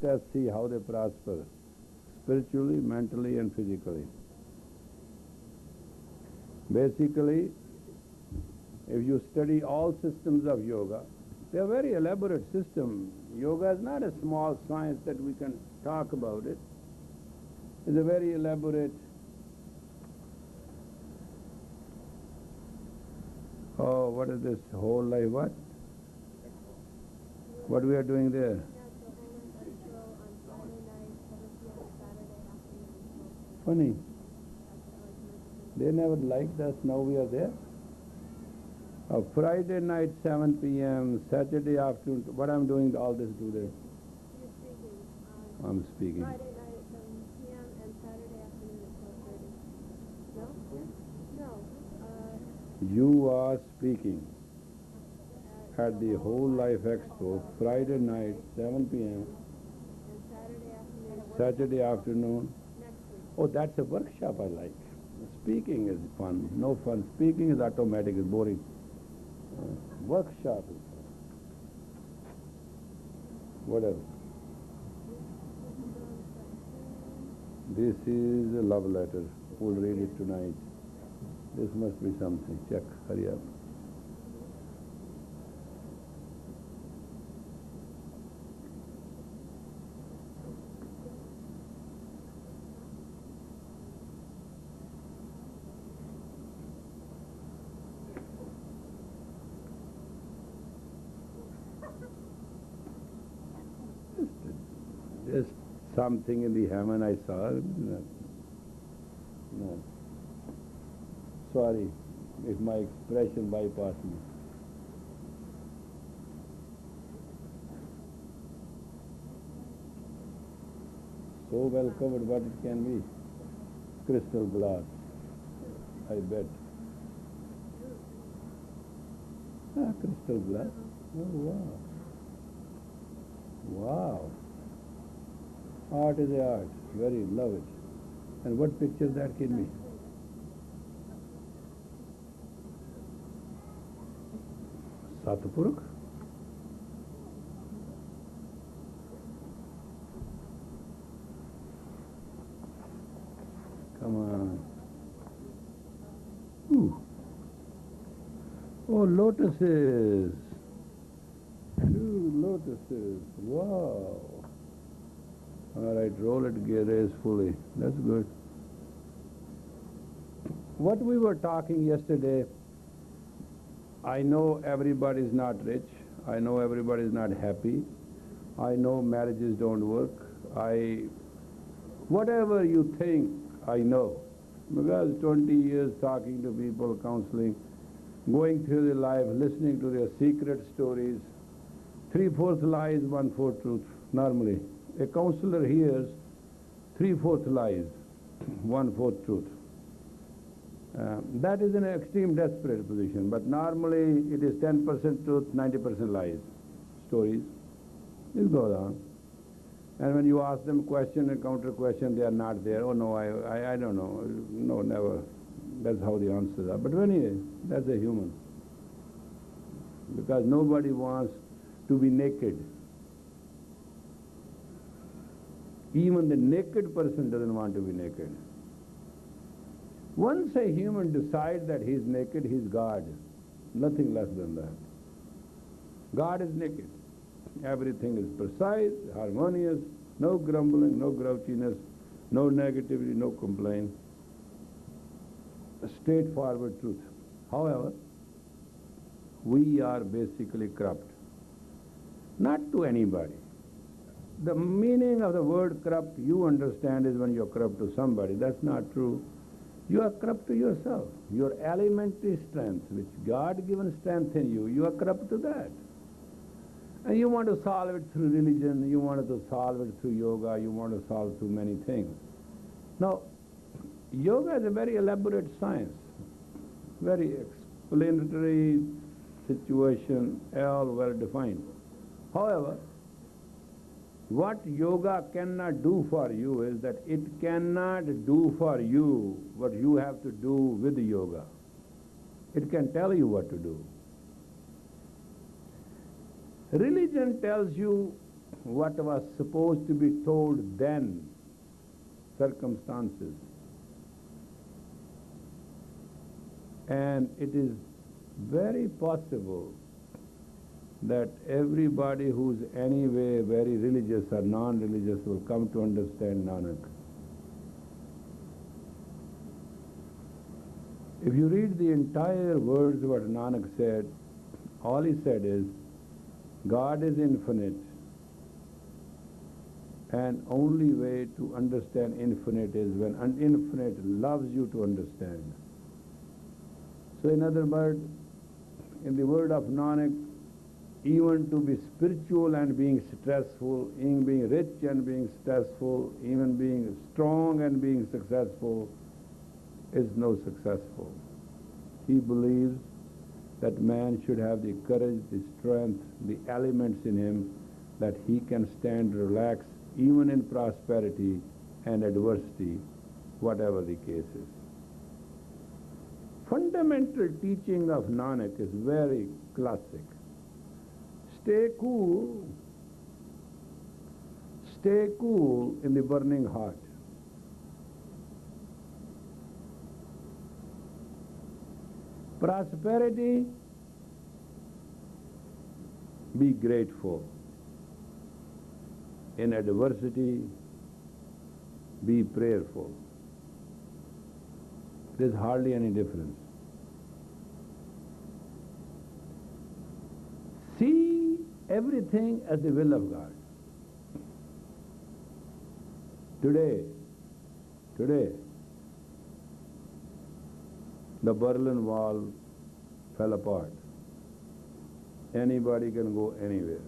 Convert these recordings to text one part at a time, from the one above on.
test, see how they prosper, spiritually, mentally, and physically. Basically, if you study all systems of yoga, they are very elaborate systems. Yoga is not a small science that we can talk about it. It's a very elaborate. Oh, what is this whole life? What? What we are doing there? Funny. They never liked us, now we are there. Friday night 7 p.m., Saturday afternoon. What I'm doing all this today? You're speaking. I'm speaking. Friday night at 7 p.m. and Saturday afternoon at 12:30. No? No. You are speaking at the Whole Life Expo, Friday night 7 p.m. And Saturday afternoon. Next week. Oh, that's a workshop I like. Speaking is fun. No fun. Speaking is automatic, is boring. Workshop is fun. Whatever. This is a love letter. We'll read it tonight. This must be something. Check. Hurry up. Just something in the heaven I saw. No. Sorry if my expression bypassed me. So well covered what it can be. Crystal glass, I bet. Crystal glass. Oh, wow. Wow. Art is a art. Very love it. And what picture that give me? Satpurukh? Come on. Ooh. Oh, lotuses. 2 lotuses. Wow. All right, roll it gracefully. That's good. What we were talking yesterday, I know everybody is not rich. I know everybody is not happy. I know marriages don't work. Whatever you think, I know. Because 20 years talking to people, counseling, going through their life, listening to their secret stories, 3/4 lies, 1/4 truth, normally. A counselor hears 3/4 lies, 1/4 truth. That is an extreme desperate position, but normally it is 10% truth, 90% lies, stories. This goes on. And when you ask them question and counter question, they are not there. Oh no, I don't know. No, never. That's how the answers are. But anyway, that's a human. Because nobody wants to be naked. Even the naked person doesn't want to be naked. Once a human decides that he is naked, he is God. Nothing less than that. God is naked. Everything is precise, harmonious, no grumbling, no grouchiness, no negativity, no complaint. A straightforward truth. However, we are basically corrupt. Not to anybody. The meaning of the word corrupt, you understand, is when you're corrupt to somebody. That's not true. You are corrupt to yourself. Your elementary strength, which God-given strength in you, you are corrupt to that. And you want to solve it through religion, you want to solve it through yoga, you want to solve through many things. Now, yoga is a very elaborate science, very explanatory situation, all well defined. However, what yoga cannot do for you is that it cannot do for you what you have to do with yoga. It can tell you what to do. Religion tells you what was supposed to be told then, circumstances. And it is very possible that everybody who's anyway very religious or non-religious will come to understand Nanak. If you read the entire words what Nanak said, all he said is, God is infinite, and only way to understand infinite is when an infinite loves you to understand. So in other words, in the word of Nanak, even to be spiritual and being stressful, even being rich and being stressful, even being strong and being successful, is no successful. He believes that man should have the courage, the strength, the elements in him that he can stand relaxed even in prosperity and adversity, whatever the case is. Fundamental teaching of Nanak is very classic. Stay cool in the burning heart. Prosperity, be grateful. In adversity, be prayerful. There's hardly any difference. See everything as the will of God. Today, the Berlin Wall fell apart. Anybody can go anywhere.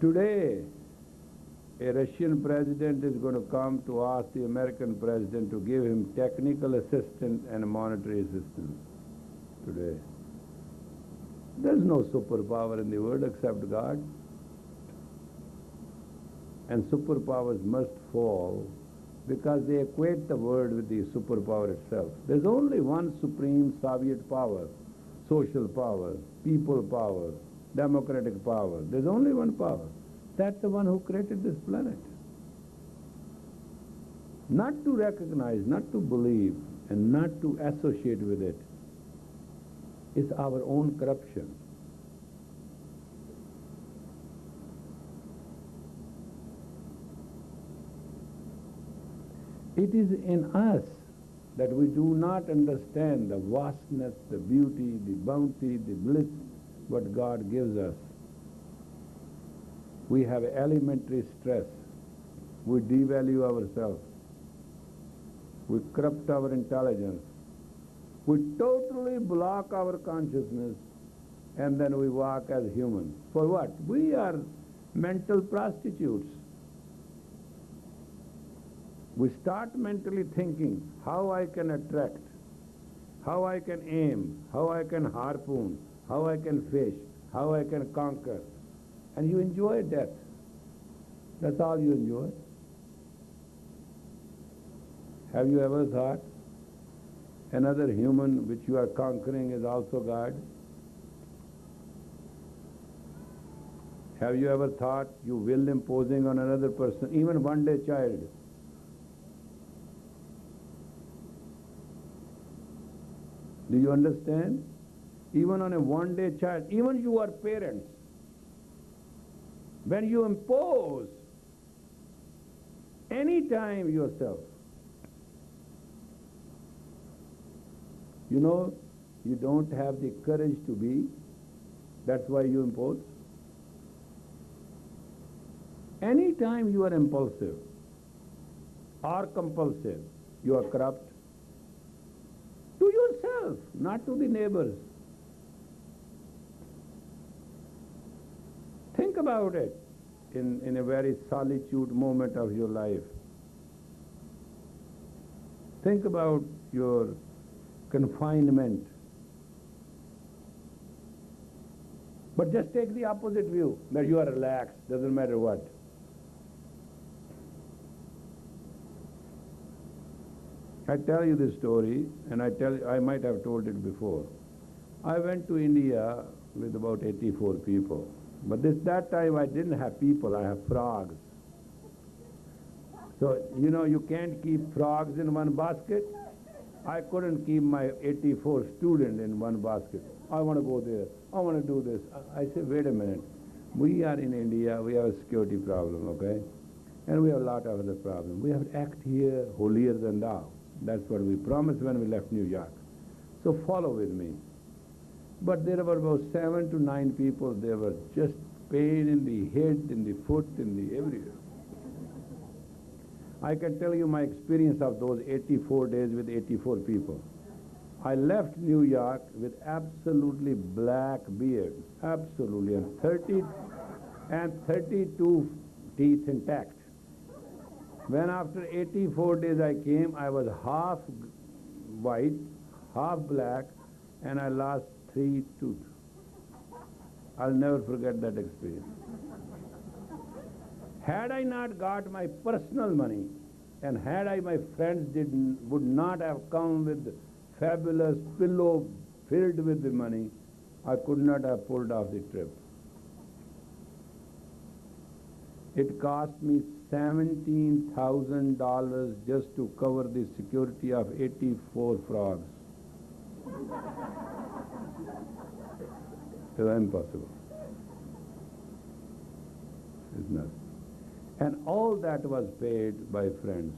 Today, a Russian president is going to come to ask the American president to give him technical assistance and monetary assistance. Today. There's no superpower in the world except God. And superpowers must fall because they equate the world with the superpower itself. There's only one supreme Soviet power, social power, people power, democratic power. There's only one power. That's the one who created this planet. Not to recognize, not to believe, and not to associate with it is our own corruption. It is in us that we do not understand the vastness, the beauty, the bounty, the bliss what God gives us. We have elementary stress. We devalue ourselves. We corrupt our intelligence. We totally block our consciousness, and then we walk as humans. For what? We are mental prostitutes. We start mentally thinking how I can attract, how I can aim, how I can harpoon, how I can fish, how I can conquer. And you enjoy death. That's all you enjoy. Have you ever thought another human which you are conquering is also God? Have you ever thought you will imposing on another person, even one day child? Do you understand? Even on a one-day child, even you are parents. When you impose any time yourself, you know, you don't have the courage to be, that's why you impose. Any time you are impulsive or compulsive, you are corrupt. To yourself, not to the neighbors. Think about it in a very solitude moment of your life. Think about your confinement. But just take the opposite view, that you are relaxed, doesn't matter what. I tell you this story, and I might have told it before. I went to India with about 84 people. But that time I didn't have people, I have frogs. So, you can't keep frogs in one basket. I couldn't keep my 84 students in one basket. I want to go there. I want to do this. I said, wait a minute. We are in India. We have a security problem, okay? And we have a lot of other problems. We have to act here holier than thou. That's what we promised when we left New York. So follow with me. But there were about 7 to 9 people. They were just pain in the head, in the foot, in the everywhere. I can tell you my experience of those 84 days with 84 people. I left New York with absolutely black beard, absolutely, and 32 teeth intact. When after 84 days I came, I was half white, half black, and I lost 3 teeth. I'll never forget that experience. Had I not got my personal money, and had my friends would not have come with fabulous pillow filled with the money, I could not have pulled off the trip. It cost me $17,000 just to cover the security of 84 frogs. It's impossible. It's not. And all that was paid by friends.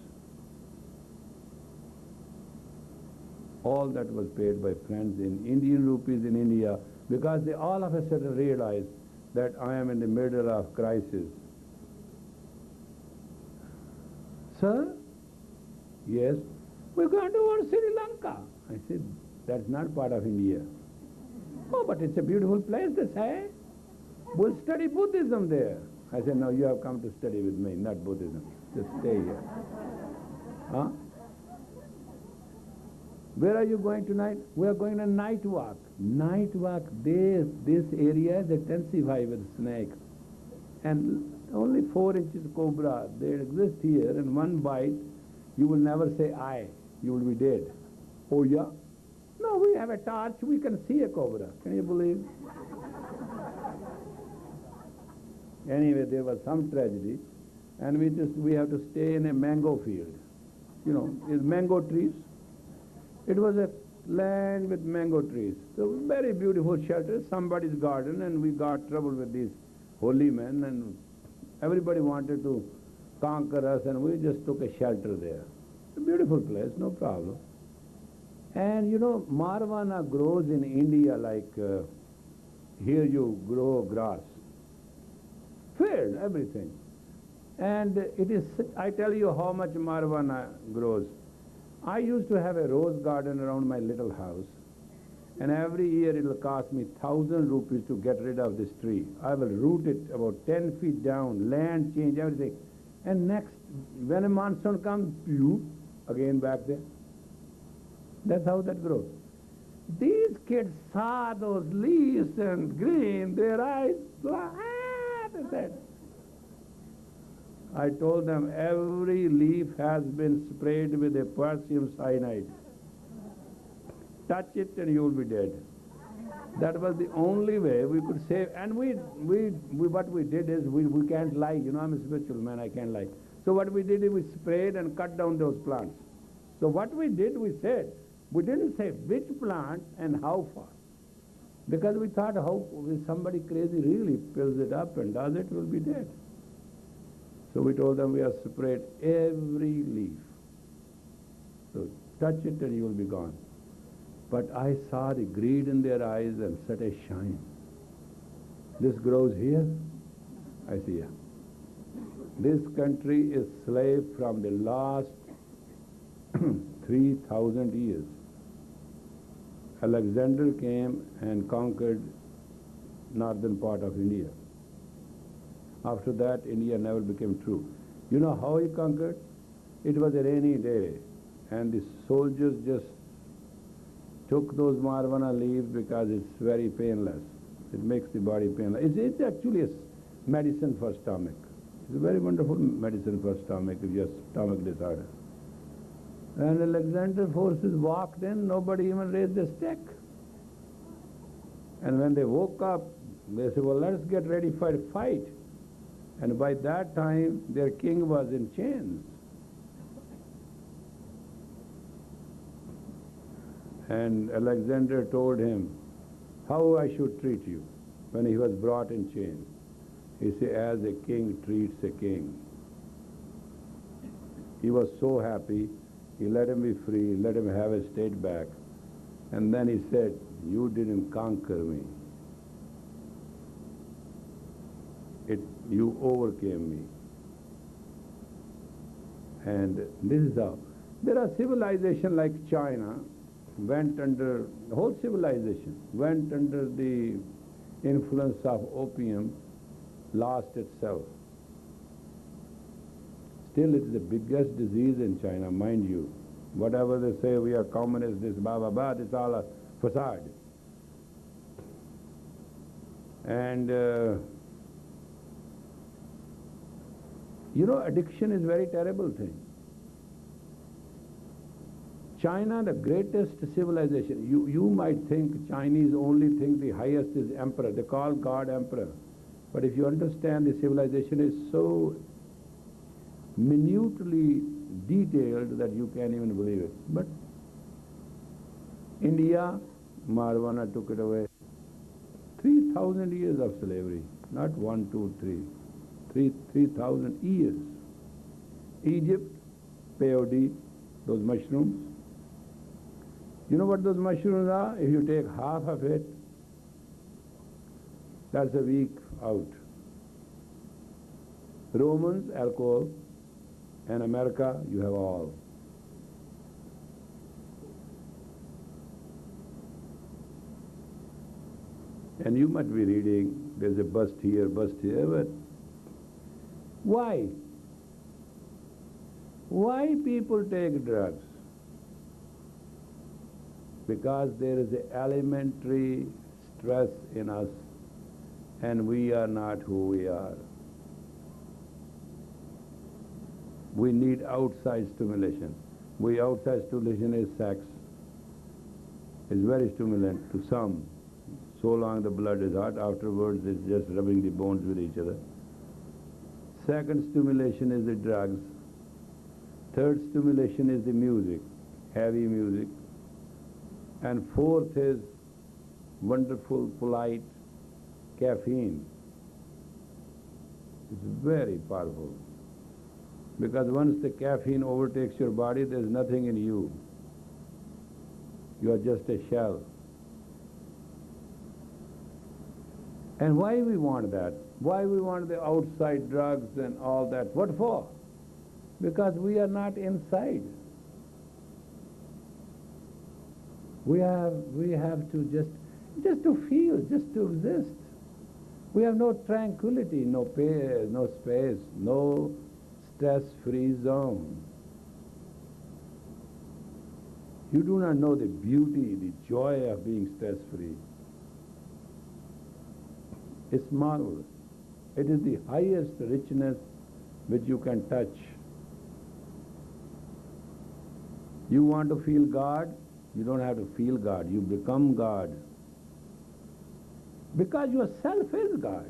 All that was paid by friends in Indian rupees in India, because they all of a sudden realized that I am in the middle of crisis. Sir? Yes. We're going to Sri Lanka. I said, that's not part of India. Oh, but it's a beautiful place, they say. We'll study Buddhism there. I said, no, you have come to study with me, not Buddhism. Just stay here. Huh? Where are you going tonight? We are going on a night walk. Night walk, this area is intensified with snakes. And only 4 inches cobra, they exist here, and one bite, you will never say I. You will be dead. Oh yeah? No, we have a torch, we can see a cobra. Can you believe? Anyway, there was some tragedy, and we have to stay in a mango field. It's mango trees. It was a land with mango trees. So very beautiful shelter, somebody's garden, and we got trouble with these holy men, and everybody wanted to conquer us, and we just took a shelter there. A beautiful place, no problem. And marijuana grows in India like here you grow grass. Field, everything. And it is, I tell you how much marijuana grows. I used to have a rose garden around my little house, and every year it will cost me 1,000 rupees to get rid of this tree. I will root it about 10 feet down, land change, everything. And next, when a monsoon comes, again back there. That's how that grows. These kids saw those leaves and green, their eyes, they said. I told them every leaf has been sprayed with a potassium cyanide. Touch it and you will be dead. That was the only way we could save. And what we did is we can't lie. I'm a spiritual man, I can't lie. So what we did is we sprayed and cut down those plants. So what we did, we said, we didn't say which plant and how far. Because we thought, how if somebody crazy really pills it up and does it, will be dead. So we told them we have sprayed every leaf. So touch it and you will be gone. But I saw the greed in their eyes and such a shine. This grows here? I see, yeah. This country is slave from the last 3,000 years. Alexander came and conquered northern part of India. After that, India never became true. You know how he conquered? It was a rainy day, and the soldiers just took those marijuana leaves because it's very painless. It makes the body painless. It's actually a medicine for stomach. It's a very wonderful medicine for stomach if you have stomach disorder. And Alexander forces walked in, nobody even raised a stick. And when they woke up, They said, well, let's get ready for a fight. And by that time, their king was in chains. And Alexander told him how I should treat you when he was brought in chains. He said, as a king treats a king. He was so happy. He let him be free, let him have his state back. And then he said, you didn't conquer me. You overcame me. And this is how. There are civilizations like China, the whole civilization went under the influence of opium, lost itself. Still, it's the biggest disease in China, mind you. Whatever they say, we are communists, this blah, blah, blah, it's all a facade. And, addiction is a very terrible thing. China, the greatest civilization. You might think Chinese only think the highest is emperor. They call God emperor. But if you understand, the civilization is so minutely detailed that you can't even believe it. But India, Marwana took it away. 3,000 years of slavery. Not 1, 2, 3. 3,000 years. Egypt, peyote, those mushrooms. You know what those mushrooms are? If you take half of it, that's a week out. Romans, alcohol, and America, you have all. And you might be reading, there's a bust here, but why? Why people take drugs? Because there is an elementary stress in us and we are not who we are. We need outside stimulation. Outside stimulation is sex. It's very stimulant to some. So long the blood is hot, afterwards it's just rubbing the bones with each other. Second stimulation is the drugs. Third stimulation is the music, heavy music. And fourth is wonderful, polite caffeine. It's very powerful. Because once the caffeine overtakes your body, there's nothing in you. You are just a shell. And why we want that? Why we want the outside drugs and all that? What for? Because we are not inside. We have to just to feel, just to exist. We have no tranquility, no pace, no space, no stress-free zone. You do not know the beauty, the joy of being stress-free. It's marvelous. It is the highest richness which you can touch. You want to feel God? You don't have to feel God. You become God. Because yourself is God.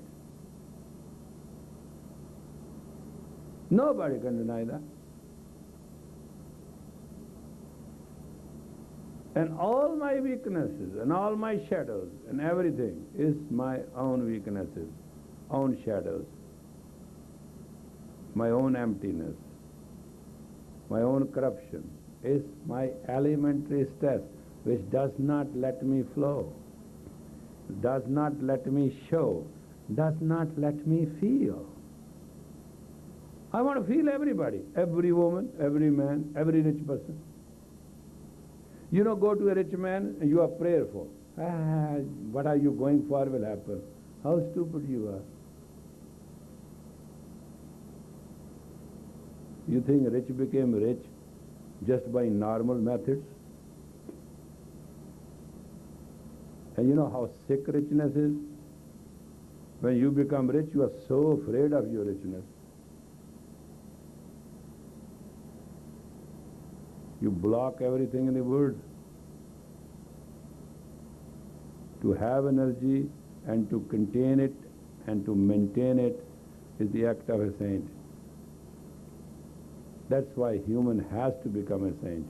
Nobody can deny that. And all my weaknesses and all my shadows and everything is my own weaknesses, own shadows, my own emptiness, my own corruption is my elementary stress which does not let me flow, does not let me show, does not let me feel. I want to feel everybody, every woman, every man, every rich person. You know, go to a rich man and you are prayerful. What are you going for will happen. How stupid you are. You think rich became rich just by normal methods? And you know how sick richness is? When you become rich, you are so afraid of your richness. You block everything in the world. To have energy, and to contain it and to maintain it is the act of a saint. That's why human has to become a saint.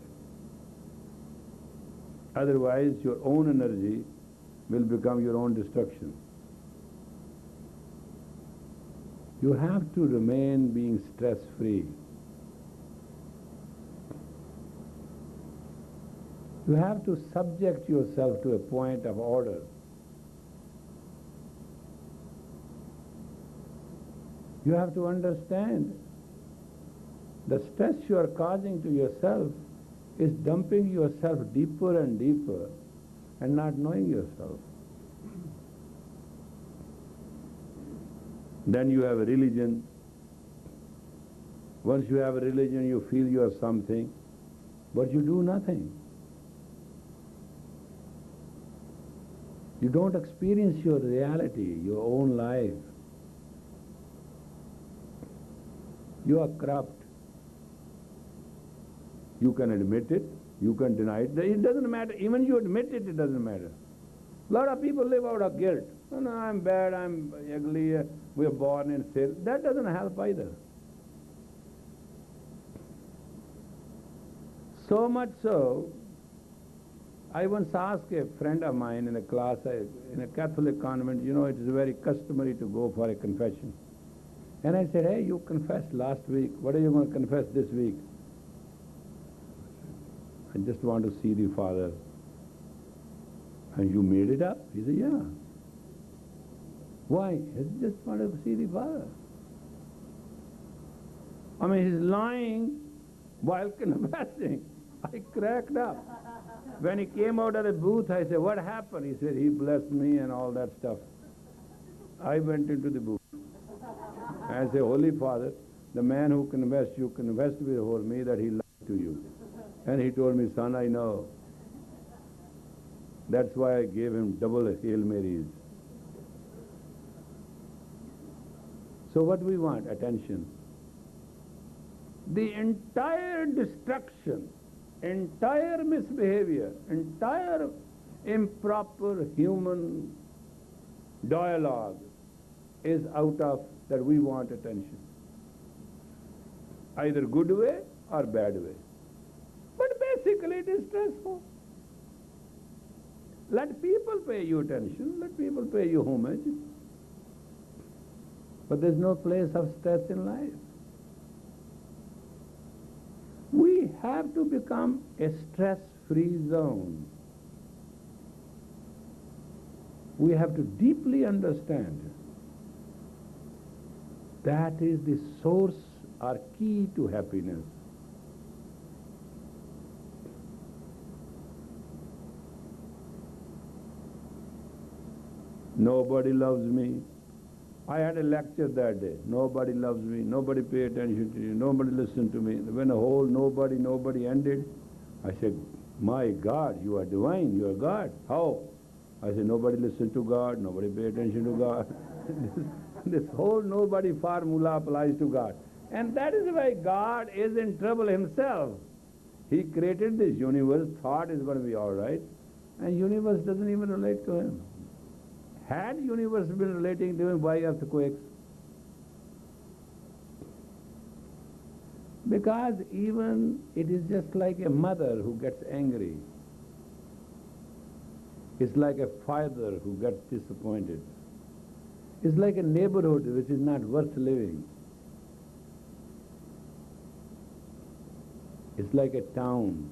Otherwise, your own energy will become your own destruction. You have to remain being stress-free. You have to subject yourself to a point of order. You have to understand the stress you are causing to yourself is dumping yourself deeper and deeper and not knowing yourself. Then you have a religion. Once you have a religion, you feel you are something, but you do nothing. You don't experience your reality, your own life. You are corrupt. You can admit it, you can deny it. It doesn't matter. Even you admit it, it doesn't matter. A lot of people live out of guilt. Oh, no, I'm bad, I'm ugly, we are born in sin. That doesn't help either. So much so, I once asked a friend of mine in a class, in a Catholic convent, you know, it is very customary to go for a confession. And I said, hey, you confessed last week. What are you going to confess this week? I just want to see the Father. And you made it up? He said, yeah. Why? I just want to see the Father. I mean, he's lying while confessing. I cracked up. When he came out of the booth, I said, what happened? He said, he blessed me and all that stuff. I went into the booth. I said, Holy Father, the man who confessed you confessed before me that he lied to you. And he told me, son, I know. That's why I gave him double Hail Marys. So what do we want? Attention. The entire destruction, entire misbehavior, entire improper human dialogue is out of that we want attention. Either good way or bad way. But basically it is stressful. Let people pay you attention, let people pay you homage. But there's no place of stress in life. We have to become a stress-free zone. We have to deeply understand that is the source or key to happiness. Nobody loves me. I had a lecture that day. Nobody loves me. Nobody pay attention to you. Nobody listen to me. When the whole nobody ended, I said, my God, you are divine. You are God. How? I said, nobody listen to God. Nobody pay attention to God. This whole nobody formula applies to God. And that is why God is in trouble himself. He created this universe, thought is going to be all right, and universe doesn't even relate to him. Had universe been relating to him, why earthquakes? Because even it is just like a mother who gets angry. It's like a father who gets disappointed. It's like a neighborhood which is not worth living. It's like a town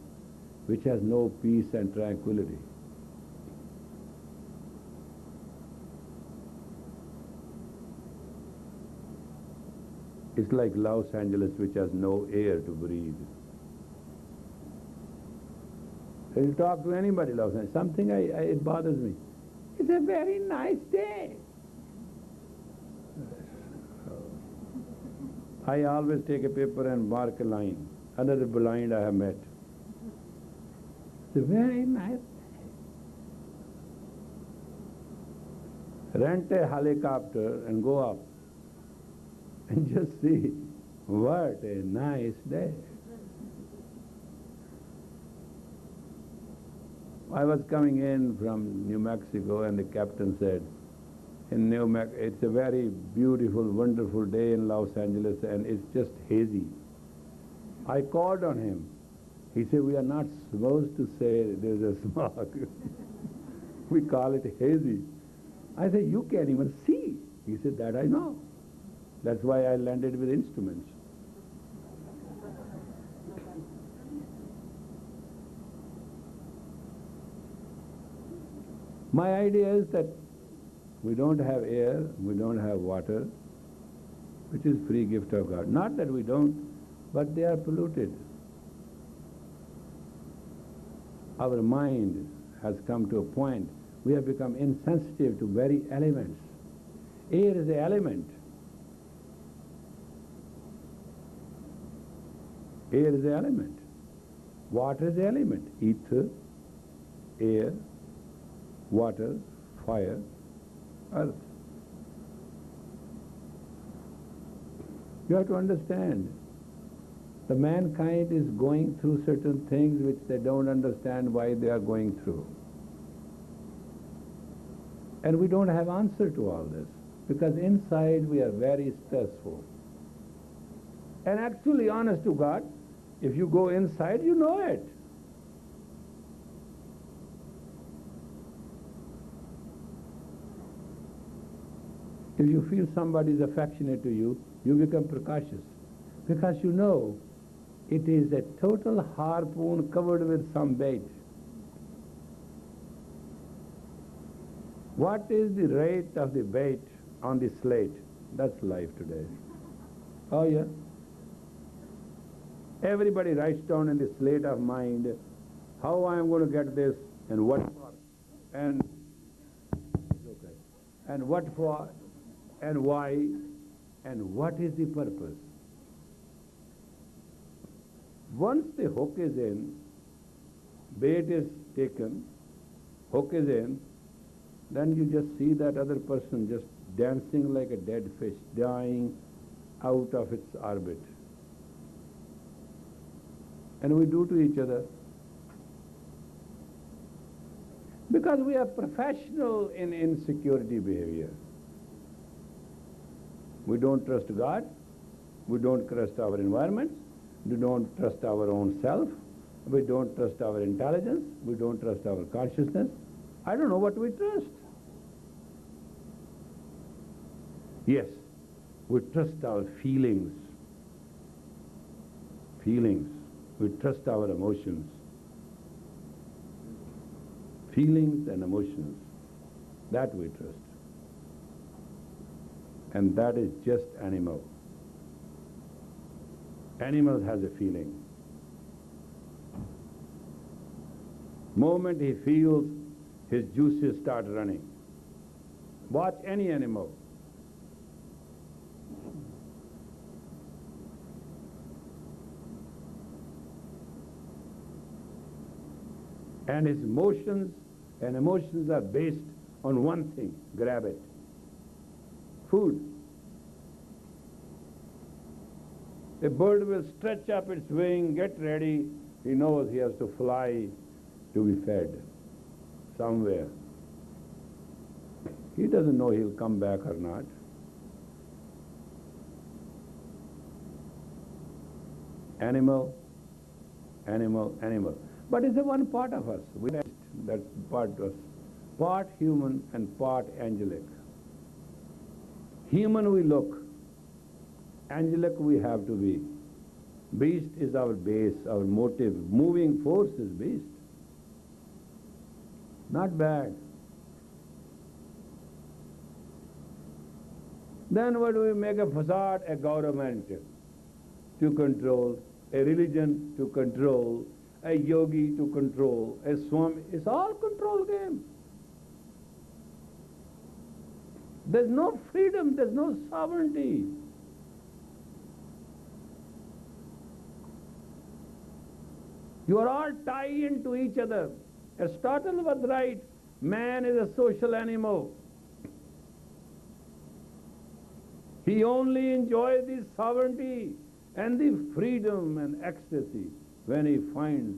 which has no peace and tranquility. It's like Los Angeles which has no air to breathe. If you talk to anybody, Los Angeles, something it bothers me. It's a very nice day. I always take a paper and mark a line. Another blind I have met. It's a very nice day. Rent a helicopter and go up and just see what a nice day. I was coming in from New Mexico and the captain said, in New Mexico. It's a very beautiful, wonderful day in Los Angeles, and it's just hazy. I called on him. He said, we are not supposed to say there's a smog. We call it hazy. I said, you can't even see. He said, that I know. That's why I landed with instruments. My idea is that we don't have air, we don't have water, which is free gift of God. Not that we don't, but they are polluted. Our mind has come to a point, we have become insensitive to very elements. Air is an element. Air is an element. Water is an element. Ether, air, water, fire, earth. You have to understand, the mankind is going through certain things which they don't understand why they are going through. And we don't have answer to all this, because inside we are very stressful. And actually, honest to God, if you go inside, you know it. If you feel somebody is affectionate to you, you become precautious, because you know it is a total harpoon covered with some bait. What is the rate of the bait on the slate? That's life today. Oh yeah. Everybody writes down in the slate of mind how I am going to get this and what for, and what for, and why, and what is the purpose. Once the hook is in, bait is taken, hook is in, then you just see that other person just dancing like a dead fish, dying out of its orbit. And we do to each other. Because we are professional in insecurity behavior. We don't trust God, we don't trust our environment, we don't trust our own self, we don't trust our intelligence, we don't trust our consciousness. I don't know what we trust. Yes, we trust our feelings. Feelings. We trust our emotions. Feelings and emotions. That we trust. And that is just animal. Animal has a feeling. Moment he feels, his juices start running. Watch any animal. And his motions and emotions are based on one thing, grab it. Food. A bird will stretch up its wing, get ready. He knows he has to fly to be fed somewhere. He doesn't know he'll come back or not. Animal, animal, animal. But it's a one part of us. That's part of us. Part human and part angelic. Human we look. Angelic we have to be. Beast is our base, our motive. Moving force is beast. Not bad. Then what do we make a facade? A government to control, a religion to control, a yogi to control, a swami. It's all control game. There's no freedom, there's no sovereignty. You are all tied into each other. Aristotle was right. Man is a social animal. He only enjoys the sovereignty and the freedom and ecstasy when he finds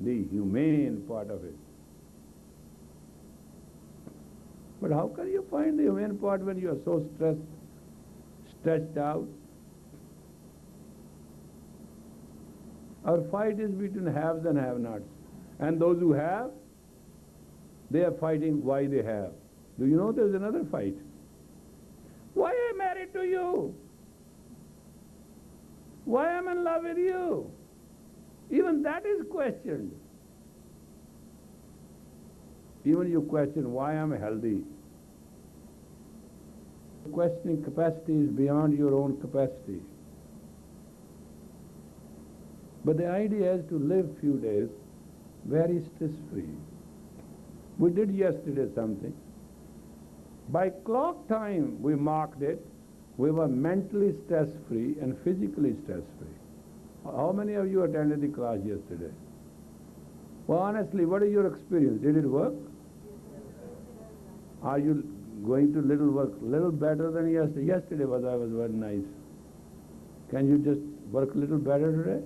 the humane part of it. But how can you find the human part when you are so stretched out? Our fight is between haves and have-nots. And those who have, they are fighting why they have. Do you know there's another fight? Why am I married to you? Why am I in love with you? Even that is questioned. Even you question why I'm healthy. Questioning capacity is beyond your own capacity. But the idea is to live few days very stress-free. We did yesterday something. By clock time we marked it. We were mentally stress-free and physically stress-free. How many of you attended the class yesterday? Well, honestly, what is your experience? Did it work? Are you going to little better than yesterday? Yesterday was very nice. Can you just work a little better today?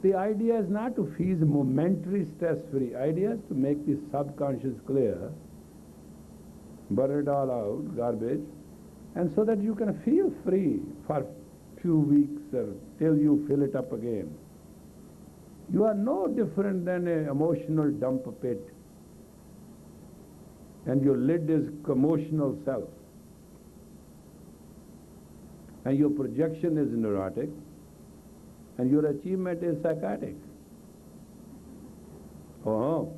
The idea is not to feel momentary stress-free. Idea is to make the subconscious clear, burn it all out, garbage, and so that you can feel free for few weeks or till you fill it up again. You are no different than an emotional dump pit, and your lid is emotional self, and your projection is neurotic, and your achievement is psychotic. Oh,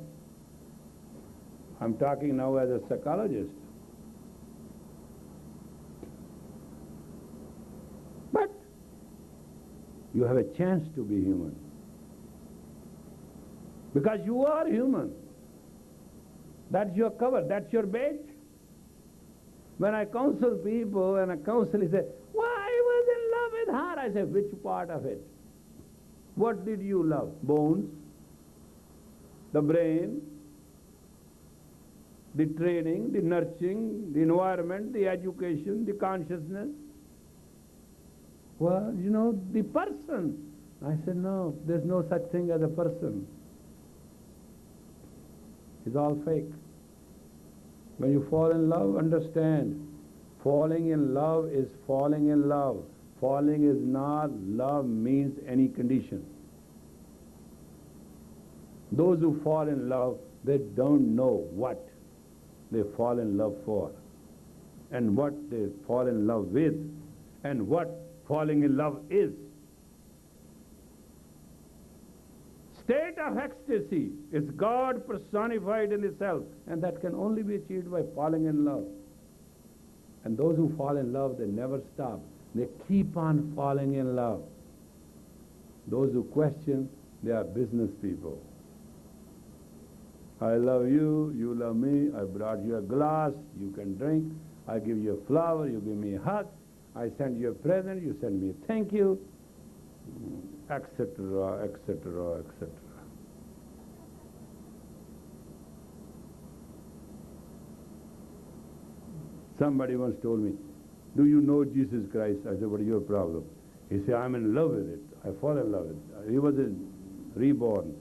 I'm talking now as a psychologist. But you have a chance to be human. Because you are human. That's your cover, that's your bait. When I counsel people and I counsel, they say, "Why I was in love with her?" I say, which part of it? What did you love? Bones, the brain, the training, the nurturing, the environment, the education, the consciousness? Well, you know, the person. I said, no, there's no such thing as a person. It's all fake. When you fall in love, understand, falling in love is falling in love. Falling is not love means any condition. Those who fall in love, they don't know what they fall in love for, and what they fall in love with, and what falling in love is. State of ecstasy is God personified in the self, and that can only be achieved by falling in love. And those who fall in love, they never stop. They keep on falling in love. Those who question, they are business people. I love you, you love me, I brought you a glass, you can drink, I give you a flower, you give me a hug, I send you a present, you send me a thank you, etc., etc., etc. Somebody once told me, "Do you know Jesus Christ?" I said, "What is your problem?" He said, "I'm in love with it. I fall in love with it." He was reborn.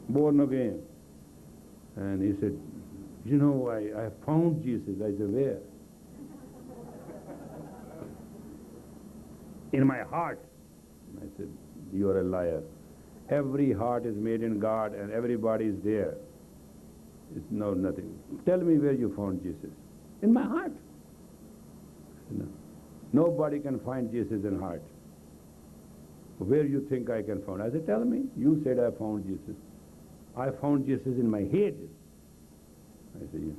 Born again. And he said, "You know, I found Jesus." I said, "Where?" "In my heart." I said, "You are a liar. Every heart is made in God and everybody is there. It's no nothing. Tell me where you found Jesus." "In my heart." No. Nobody can find Jesus in heart. "Where you think I can find?" I said, "Tell me. You said I found Jesus." "I found Jesus in my head." I said, "Yeah."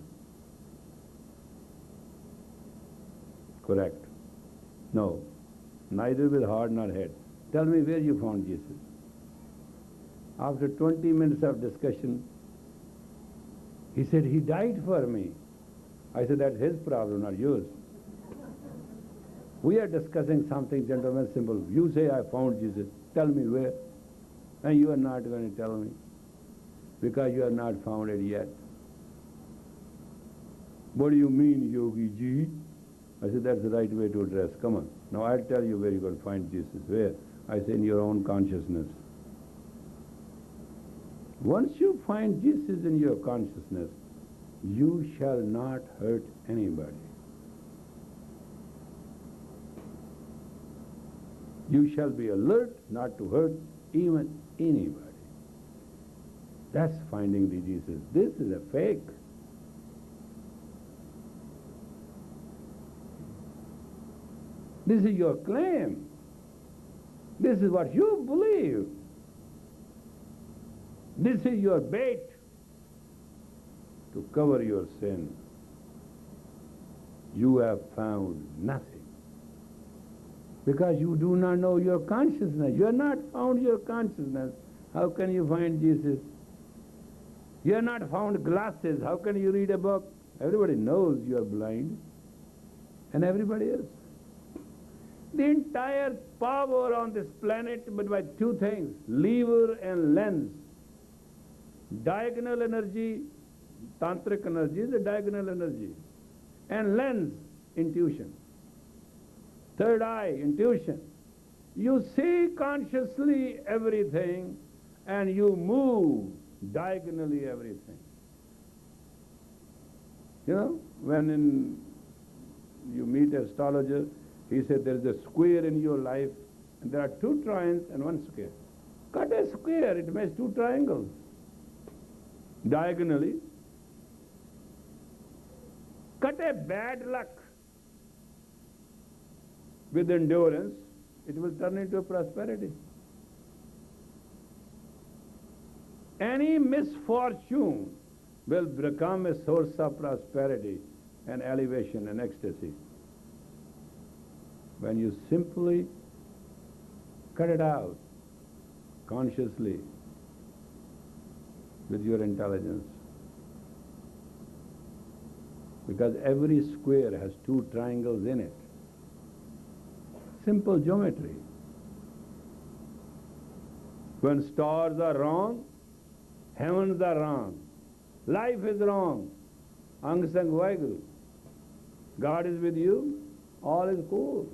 "Correct. No. Neither with heart nor head. Tell me where you found Jesus." After 20 minutes of discussion, he said, "He died for me." I said, "That's his problem, not yours. We are discussing something, gentlemen, simple. You say, I found Jesus. Tell me where. And you are not going to tell me, because you have not found it yet." "What do you mean, Yogi Ji?" I said, "That's the right way to address. Come on. Now I'll tell you where you're going to find Jesus." "Where?" I say, "In your own consciousness." Once you find Jesus in your consciousness, you shall not hurt anybody. You shall be alert not to hurt even anybody. That's finding the Jesus. This is a fake. This is your claim. This is what you believe. This is your bait to cover your sin. You have found nothing. Because you do not know your consciousness. You have not found your consciousness. How can you find Jesus? You have not found glasses. How can you read a book? Everybody knows you are blind. And everybody is. The entire power on this planet, but by two things, lever and lens. Diagonal energy, tantric energy is a diagonal energy. And lens, intuition. Third eye, intuition. You see consciously everything and you move diagonally everything. You know, when you meet an astrologer, he said there is a square in your life and there are two triangles and one square. Cut a square, it makes two triangles. Diagonally. Cut a bad luck. With endurance, it will turn into prosperity. Any misfortune will become a source of prosperity and elevation and ecstasy. When you simply cut it out consciously with your intelligence. Because every square has two triangles in it. Simple geometry. When stars are wrong, heavens are wrong. Life is wrong. Ang Sang Vaheguru. God is with you, all is cool.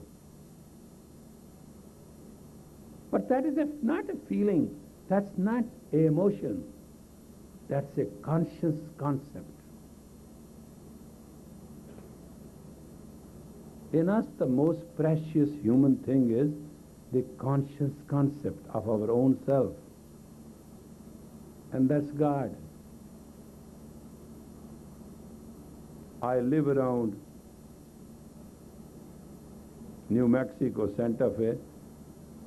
But that is not a feeling. That's not an emotion. That's a conscious concept. In us, the most precious human thing is the conscious concept of our own self. And that's God. I live around New Mexico, Santa Fe,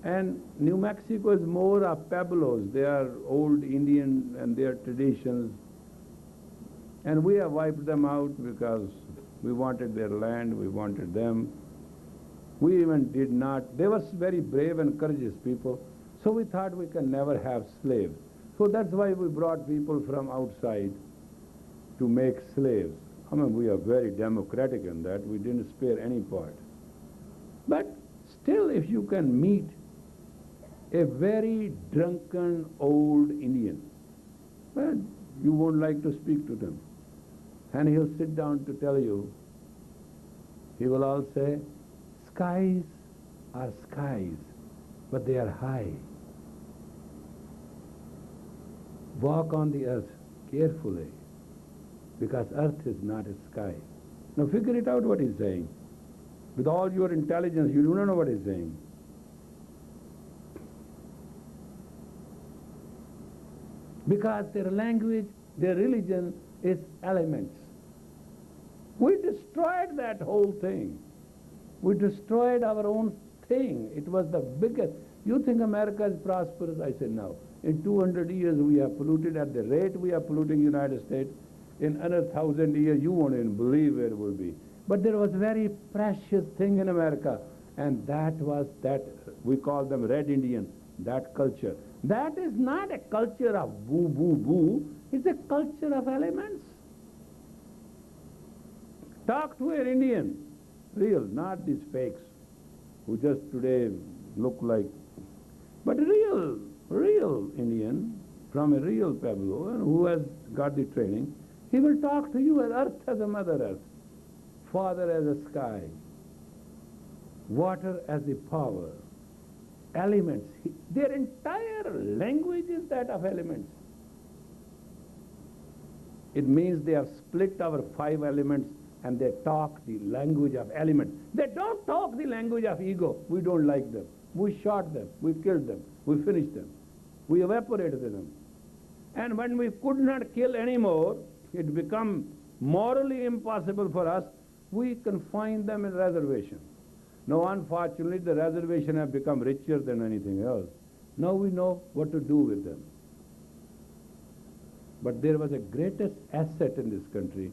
and New Mexico is more of pueblos. They are old Indian and their traditions. And we have wiped them out because we wanted their land, we wanted them. We even did not. They were very brave and courageous people, so we thought we can never have slaves. So that's why we brought people from outside to make slaves. I mean, we are very democratic in that. We didn't spare any part. But still, if you can meet a very drunken old Indian, well, you won't like to speak to them. And he'll sit down to tell you, he will all say, skies are skies, but they are high. Walk on the earth carefully, because earth is not a sky. Now figure it out what he's saying. With all your intelligence, you do not know what he's saying. Because their language, their religion is elements. We destroyed that whole thing. We destroyed our own thing. It was the biggest. You think America is prosperous? I say no. In 200 years we have polluted at the rate we are polluting United States. In another 1,000 years you won't even believe where it will be. But there was a very precious thing in America, and that was that, we call them Red Indian, that culture. That is not a culture of boo, boo, boo. It's a culture of elements. Talk to an Indian, real, not these fakes, who just today look like, but real Indian, from a real Pueblo, and who has got the training. He will talk to you as earth as a mother earth, father as a sky, water as the power, elements. Their entire language is that of elements. It means they have split our 5 elements and they talk the language of elements. They don't talk the language of ego. We don't like them. We shot them. We killed them. We finished them. We evaporated them. And when we could not kill anymore, it became morally impossible for us, we confined them in reservation. Now, unfortunately, the reservation have become richer than anything else. Now we know what to do with them. But there was a greatest asset in this country.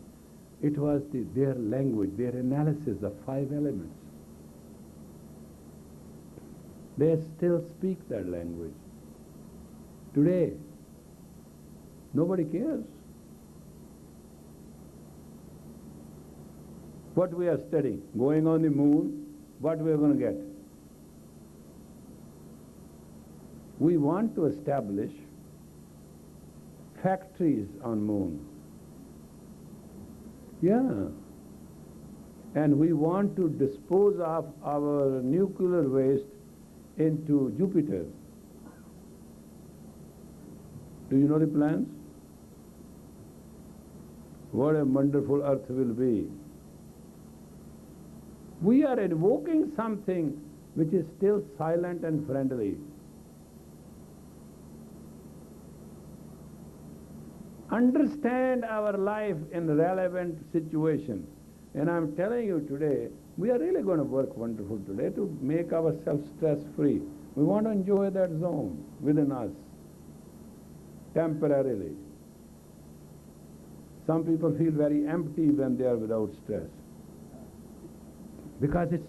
It was their language, their analysis of 5 elements. They still speak that language. Today, nobody cares. What we are studying, going on the moon, what we are going to get? We want to establish factories on moon. Yeah. And we want to dispose of our nuclear waste into Jupiter. Do you know the plans? What a wonderful Earth will be. We are invoking something which is still silent and friendly. Understand our life in relevant situation. And I'm telling you today, we are really going to work wonderful today to make ourselves stress-free. We want to enjoy that zone within us, temporarily. Some people feel very empty when they are without stress. Because it's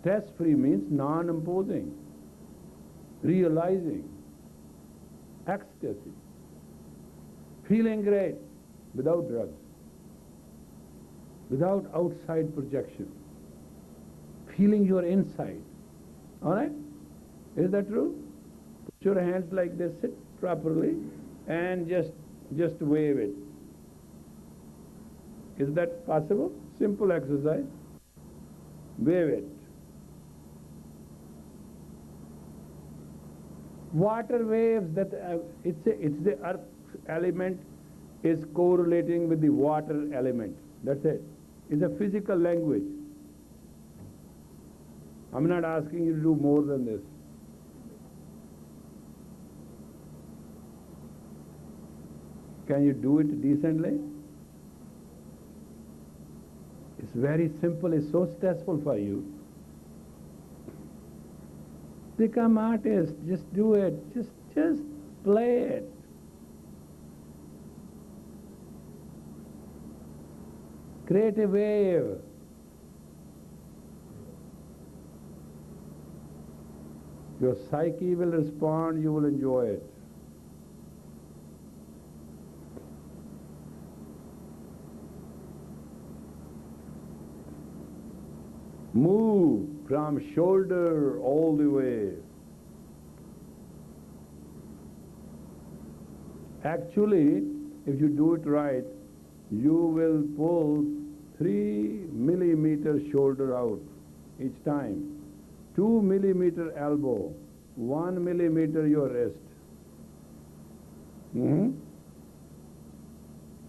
stress-free means non-imposing, realizing, ecstasy, feeling great without drugs, without outside projection, feeling your inside. All right? Is that true? Put your hands like this, sit properly, and just wave it. Is that possible? Simple exercise. Wave it. Water waves, that it's the earth element is correlating with the water element. That's it. It's a physical language. I'm not asking you to do more than this. Can you do it decently? It's very simple. It's so stressful for you. Become artist. Just do it. Just play it. Create a wave. Your psyche will respond. You will enjoy it. Move from shoulder all the way. Actually, if you do it right, you will pull 3 millimeter shoulder out each time. 2 millimeter elbow, 1 millimeter your wrist. And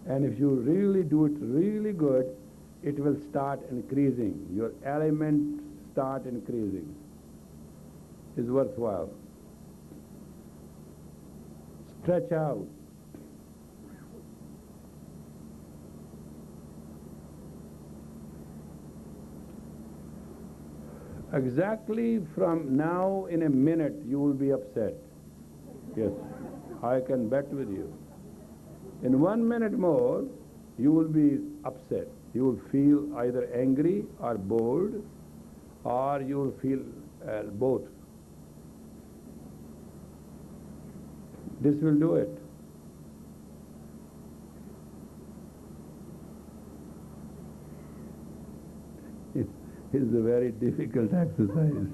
if you really do it really good, it will start increasing. Your element start increasing. It's worthwhile. Stretch out. Exactly from now in a minute you will be upset. Yes, I can bet with you. In 1 minute more you will be upset. You will feel either angry or bored, or you will feel both. This will do it. It's a very difficult exercise.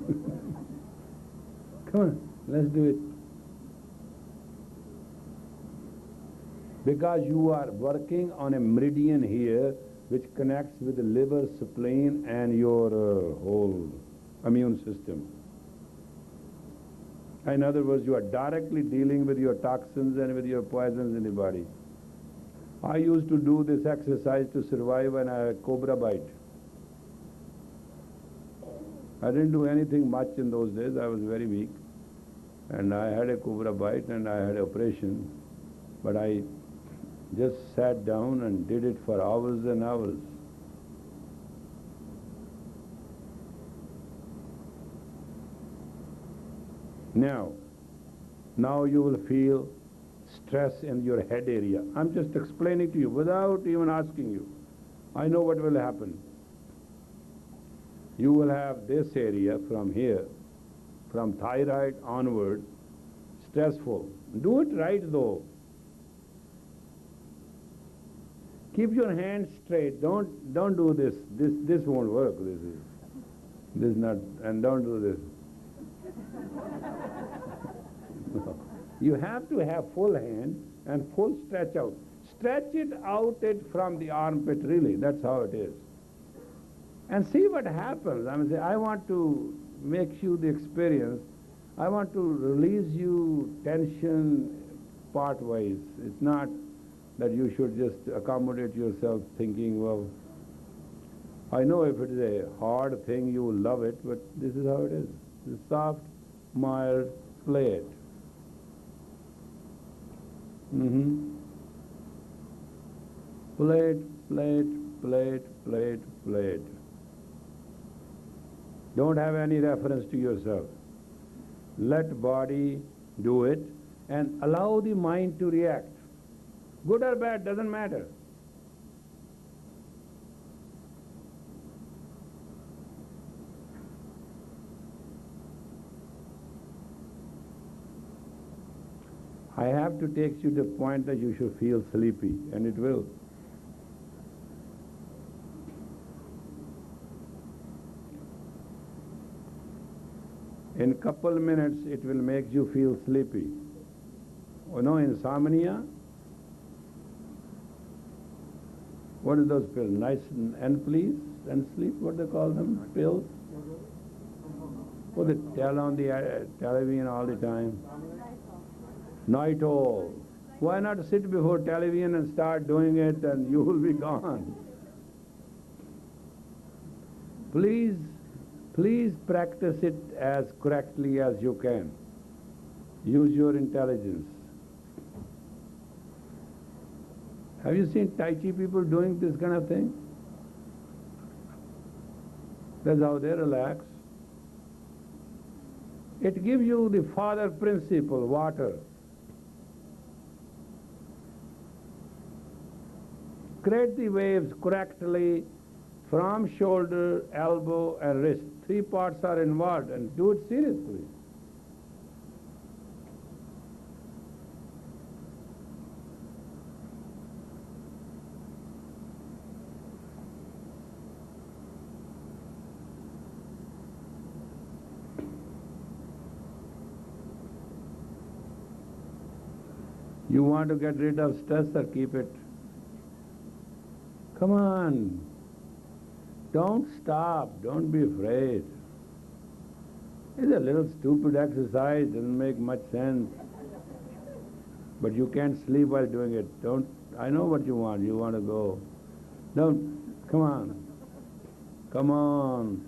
Come on, let's do it. Because you are working on a meridian here which connects with the liver, spleen, and your whole immune system. In other words, you are directly dealing with your toxins and with your poisons in the body. I used to do this exercise to survive when I had a cobra bite. I didn't do anything much in those days. I was very weak. And I had a cobra bite and I had an operation. But I just sat down and did it for hours and hours. Now you will feel stress in your head area. I'm just explaining to you without even asking you. I know what will happen. You will have this area from here, from thyroid onward, stressful. Do it right though. Keep your hands straight. Don't do this. This won't work. This is not. And don't do this. No. You have to have full hand and full stretch out. Stretch it out from the armpit, really. That's how it is. And see what happens. I want to make you the experience. I want to release you tension part-wise. It's not that you should just accommodate yourself thinking, well, I know if it is a hard thing, you will love it, but this is how it is. It's soft, mild, play it. Plate. Don't have any reference to yourself. Let body do it and allow the mind to react. Good or bad, doesn't matter. I have to take you to the point that you should feel sleepy, and it will. In a couple minutes, it will make you feel sleepy. You know, insomnia? What are those pills? Nice and please and sleep, what they call them? Pills? What they tell on the television all the time? Night owl. Why not sit before television and start doing it and you will be gone? Please practice it as correctly as you can. Use your intelligence. Have you seen Tai Chi people doing this kind of thing? That's how they relax. It gives you the father principle, water. Create the waves correctly from shoulder, elbow and wrist. 3 parts are involved, and do it seriously. You want to get rid of stress or keep it? Come on. Don't stop. Don't be afraid. It's a little stupid exercise. Doesn't make much sense. But you can't sleep while doing it. I know what you want. You want to go. Come on. Come on.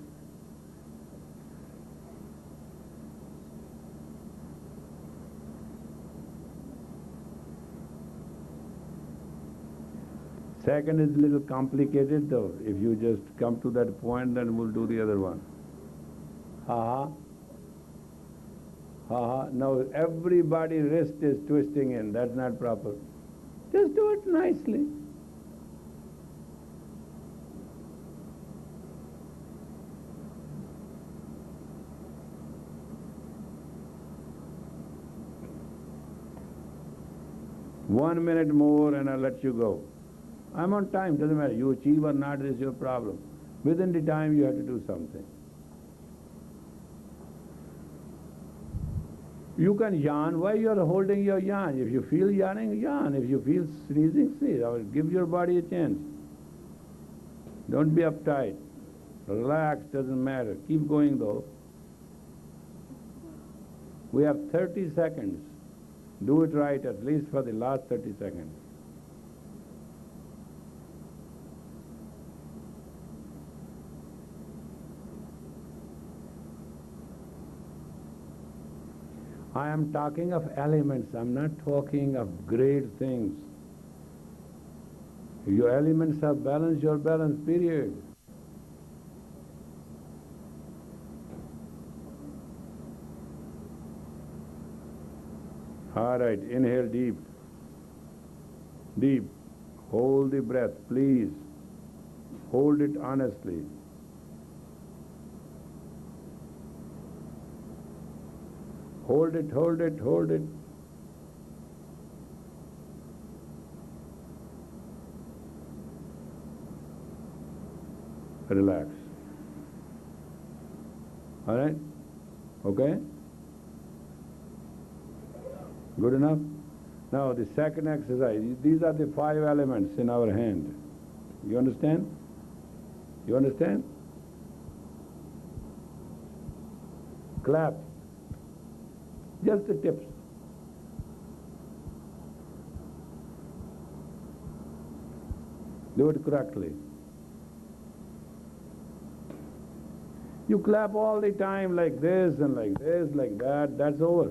Second is a little complicated though. If you just come to that point, then we'll do the other one. Ha ha. Now everybody's wrist is twisting in. That's not proper. Just do it nicely. One minute more and I'll let you go. I'm on time, doesn't matter. You achieve or not, is your problem. Within the time you have to do something. You can yawn. Why you are holding your yawn? If you feel yawning, yawn. If you feel sneezing, sneeze. Give your body a chance. Don't be uptight. Relax, doesn't matter. Keep going though. We have 30 seconds. Do it right, at least for the last 30 seconds. I am talking of elements. I'm not talking of great things. If your elements are balanced, you're balanced, period. All right, inhale deep. Deep. Hold the breath, please. Hold it honestly. Hold it, hold it, hold it. Relax. All right? Okay? Good enough? Now the second exercise, these are the 5 elements in our hand. You understand? You understand? Clap. Just the tips. Do it correctly. You clap all the time like this and like this, like that. That's over.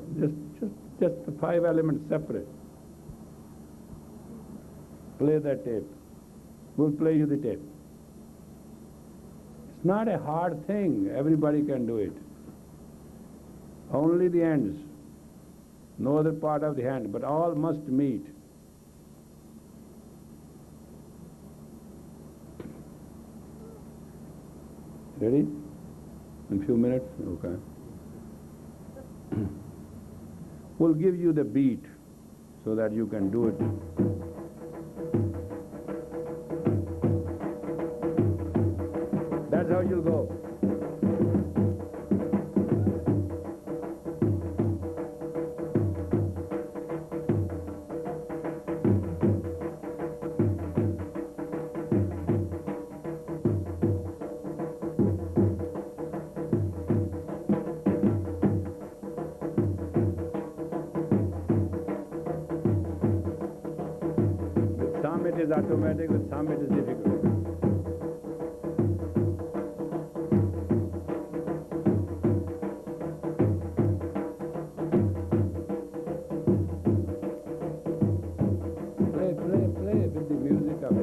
Just the 5 elements separate. Play that tape. We'll play you the tape. It's not a hard thing. Everybody can do it. Only the ends. No other part of the hand, but all must meet. Ready? In a few minutes? Okay. We'll give you the beat so that you can do it. That's how you'll go. With some it is automatic, with some it is difficult. Play with the music of it.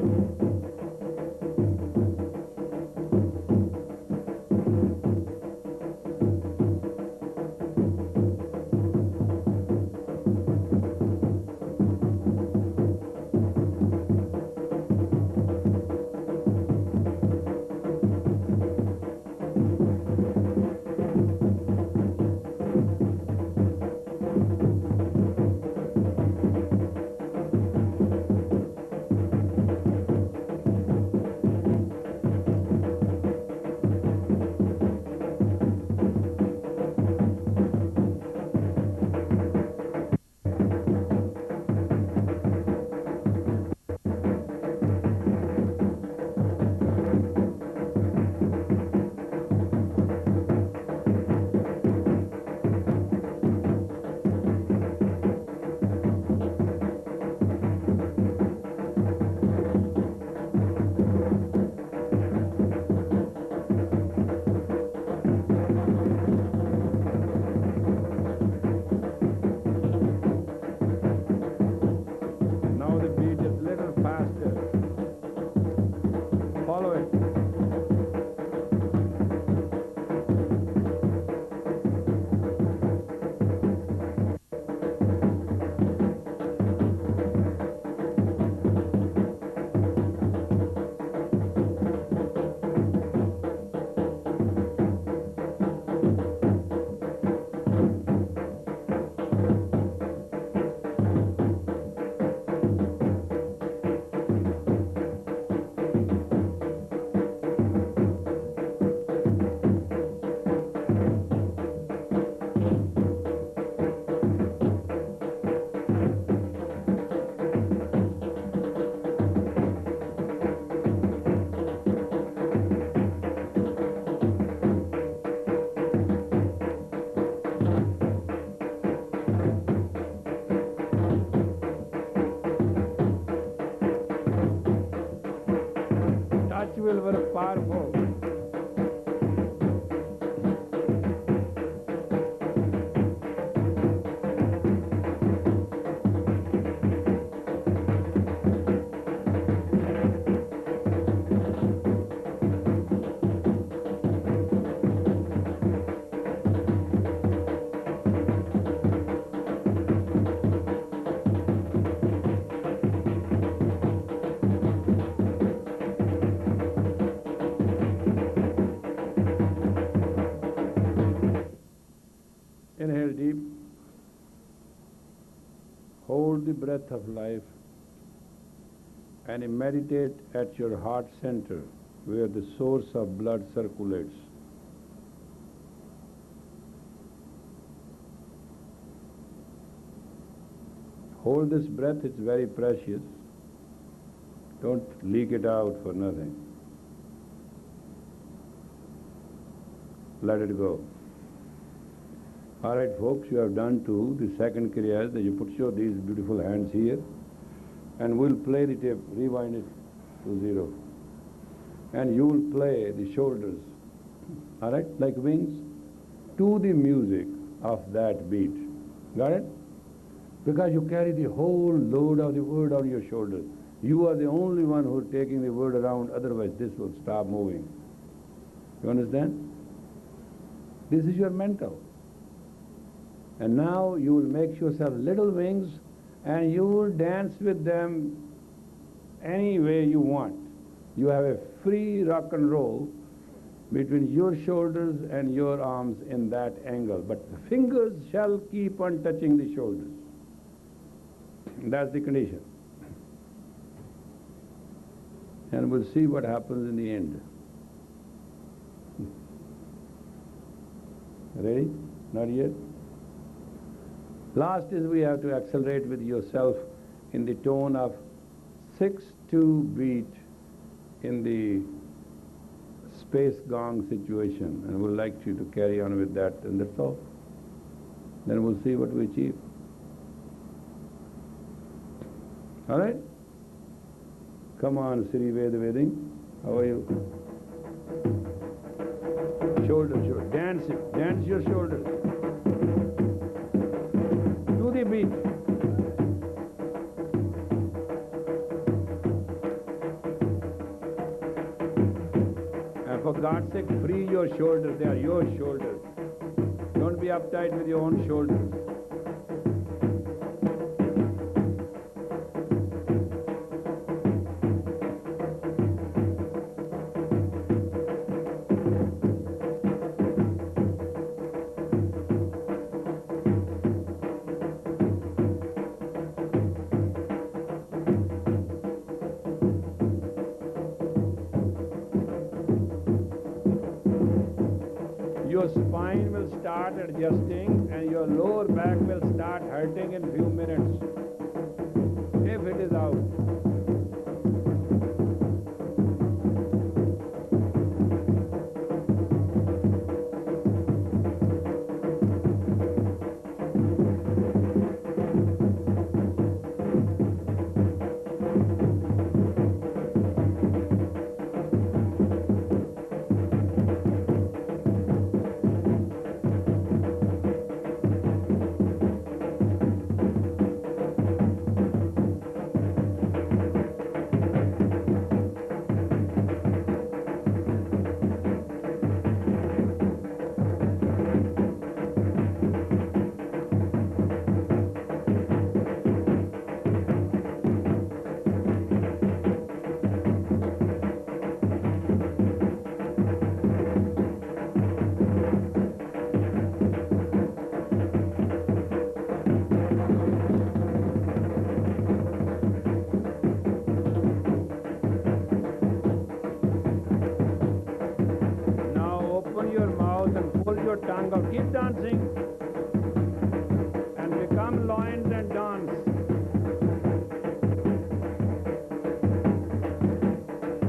Hold the breath of life and meditate at your heart center where the source of blood circulates. Hold this breath, it's very precious. Don't leak it out for nothing. Let it go. All right, folks, you have done too. The second kriya is that you put these beautiful hands here, and we'll play the tape, rewind it to 0. And you will play the shoulders, all right, like wings, to the music of that beat. Got it? Because you carry the whole load of the word on your shoulders. You are the only one who is taking the word around, otherwise this will stop moving. You understand? This is your mental. And now you will make yourself little wings and you will dance with them any way you want. You have a free rock and roll between your shoulders and your arms in that angle. But the fingers shall keep on touching the shoulders. That's the condition. And we'll see what happens in the end. Ready? Not yet? Last is we have to accelerate with yourself in the tone of 6/2 beat in the space gong situation, and we'd like you to carry on with that, and that's all. Then we'll see what we achieve. All right? Come on, Sri Veding. How are you? Shoulders, dance it. Dance your shoulders. To the beat. And for God's sake, free your shoulders. They are your shoulders. Don't be uptight with your own shoulders. Your spine will start adjusting and your lower back will start hurting in few minutes, if it is out. Tongue out. Keep dancing and become loins and dance.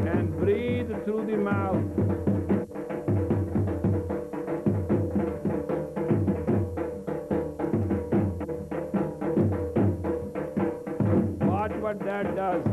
And breathe through the mouth. Watch what that does.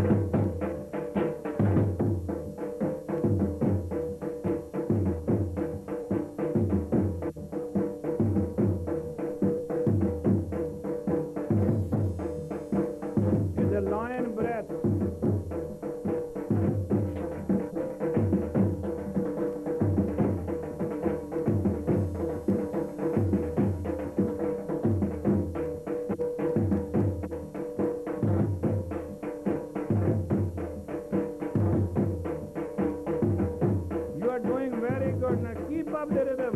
Keep up the rhythm.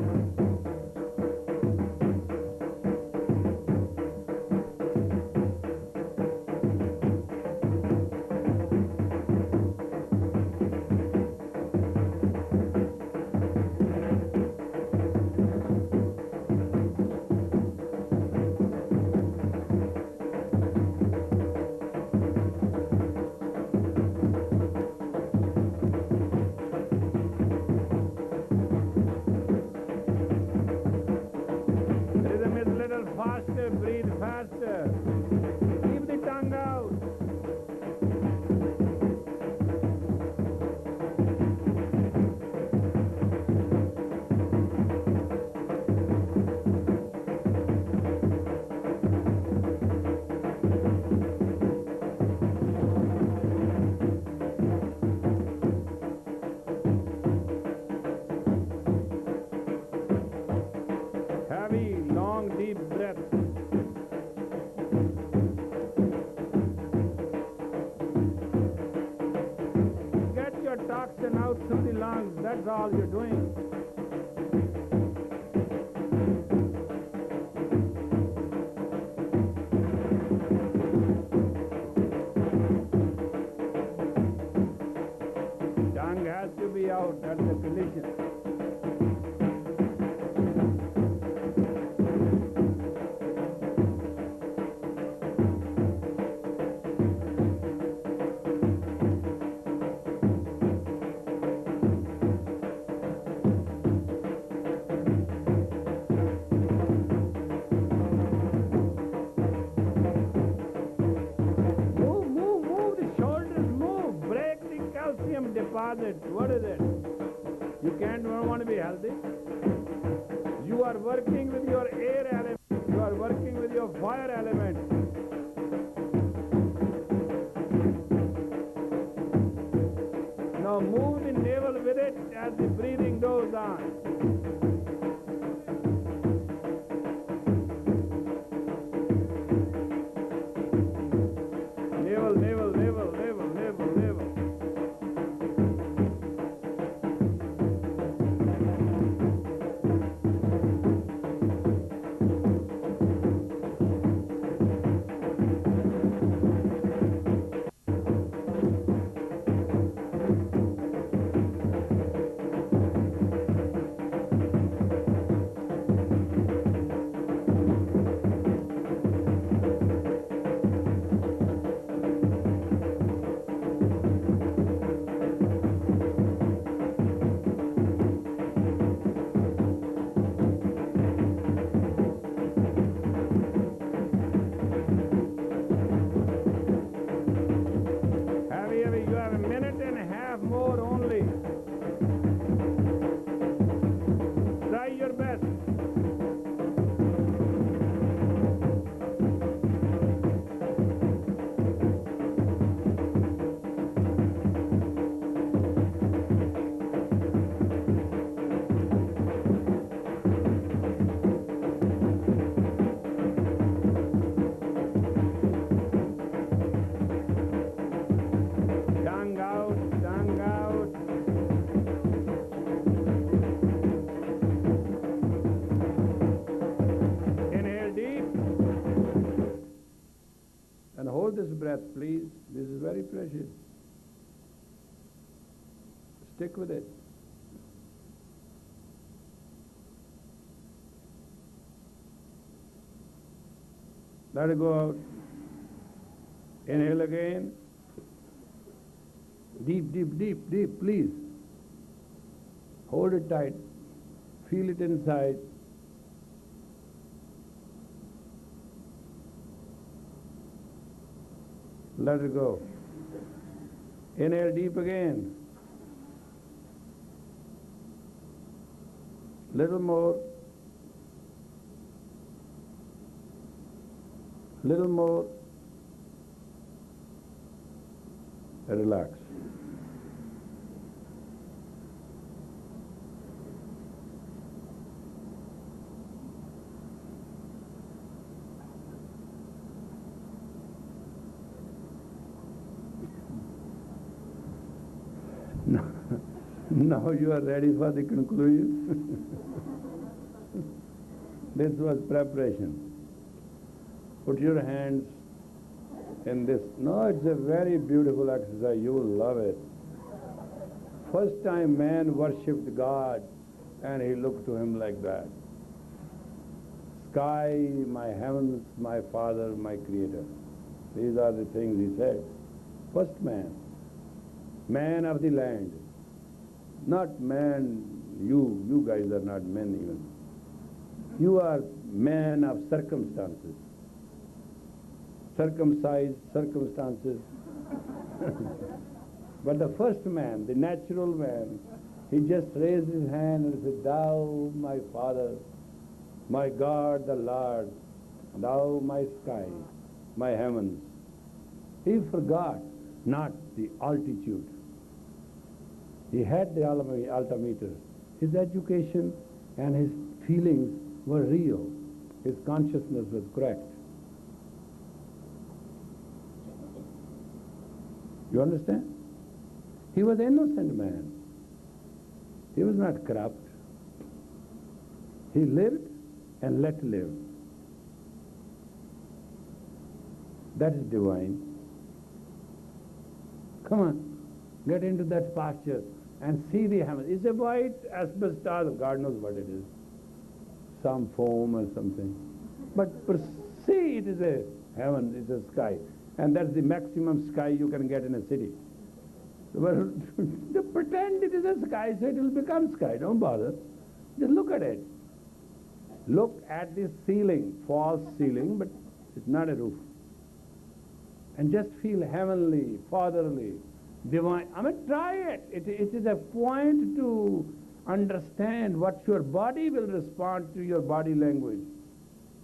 and out through the lungs. That's all you're doing. Tongue has to be out. That's the condition. Move the shoulders, move. Break the calcium deposit. What is it? You can't want to be healthy. You are working with your air element. You are working with your fire element. Now move the navel with it as the breathing goes on. Navel, navel, navel, navel, navel, navel. You have a minute and a half more only. Try your best. Tongue out, tongue out. Inhale deep. And hold this breath, please. This is very precious. Stick with it. Let it go out. Inhale again. Deep, deep, deep, deep, please. Hold it tight. Feel it inside. Let it go. Inhale deep again. Little more. Little more. Relax. Now you are ready for the conclusion. This was preparation. Put your hands in this. No, it's a very beautiful exercise. You will love it. First time man worshipped God and he looked to him like that. Sky, my heavens, my Father, my Creator. These are the things he said. First man. Man of the land. Not man, you guys are not men even. You are man of circumstances. Circumcised circumstances. But the first man, the natural man, he just raised his hand and said, Thou, my Father, my God, the Lord, Thou, my sky, my heavens. He forgot not the altitude. He had the altimeter. His education and his feelings were real. His consciousness was correct. You understand? He was an innocent man. He was not corrupt. He lived and let live. That is divine. Come on, get into that posture and see the heavens. It's a white asbestos, God knows what it is. Some foam or something. But see, it is a heaven, it's a sky. And that's the maximum sky you can get in a city. Well, pretend it is a sky, so it will become sky. Don't bother. Just look at it. Look at the ceiling, false ceiling, but it's not a roof. And just feel heavenly, fatherly, divine. I mean, try it. It is a point to understand what your body will respond to your body language.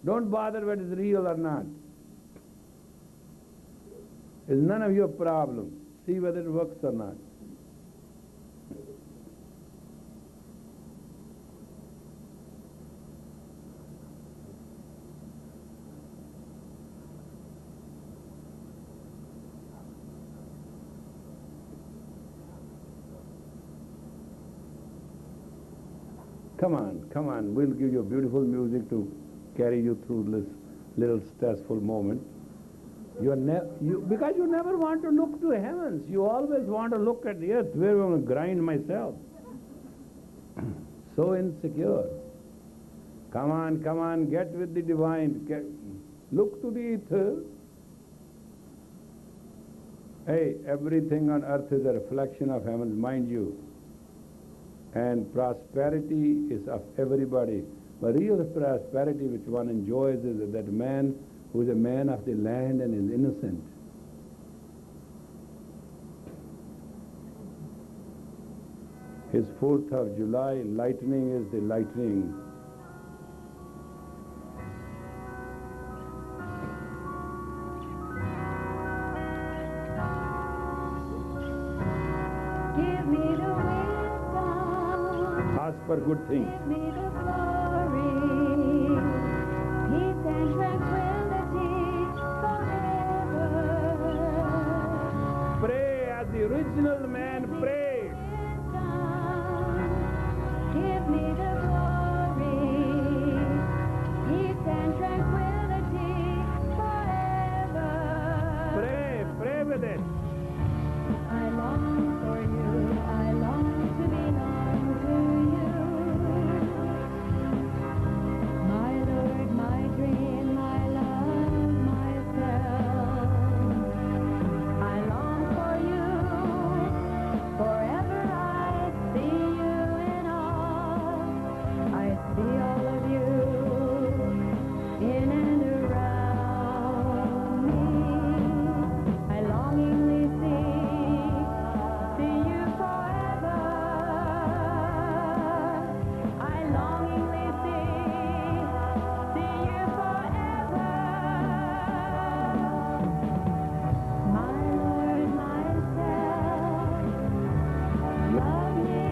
Don't bother whether it's real or not. It's none of your problem. See whether it works or not. Come on, we'll give you beautiful music to carry you through this little stressful moment. Because you never want to look to heavens. You always want to look at the earth, where I'm going to grind myself. So insecure. Come on, get with the divine. Look to the ether. Hey, everything on earth is a reflection of heaven, mind you. And prosperity is of everybody. But real prosperity which one enjoys is that man who is a man of the land and is innocent. His 4th of July, lightning is the lightning. Give me the wisdom. Ask for good things. Give me the glory. Peace and tranquility forever. Pray as the original man prayed. Give me the glory, peace and tranquility forever. Pray with it. I long for you, I long to belong to you. My Lord, my dream, my love, myself. I long for you, forever I see you in all. I see all of you in and around me. I longingly see you forever. I longingly see you forever. My Lord, myself, love me,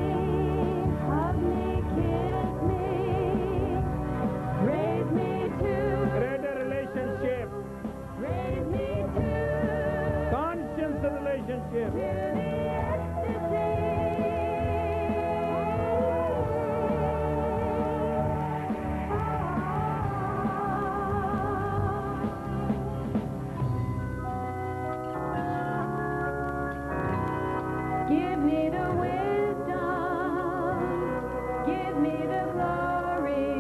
hug me, kiss me, raise me to, Greater relationship. raise me to, Conscious relationship. to the ecstasy. Give me the wisdom, give me the glory,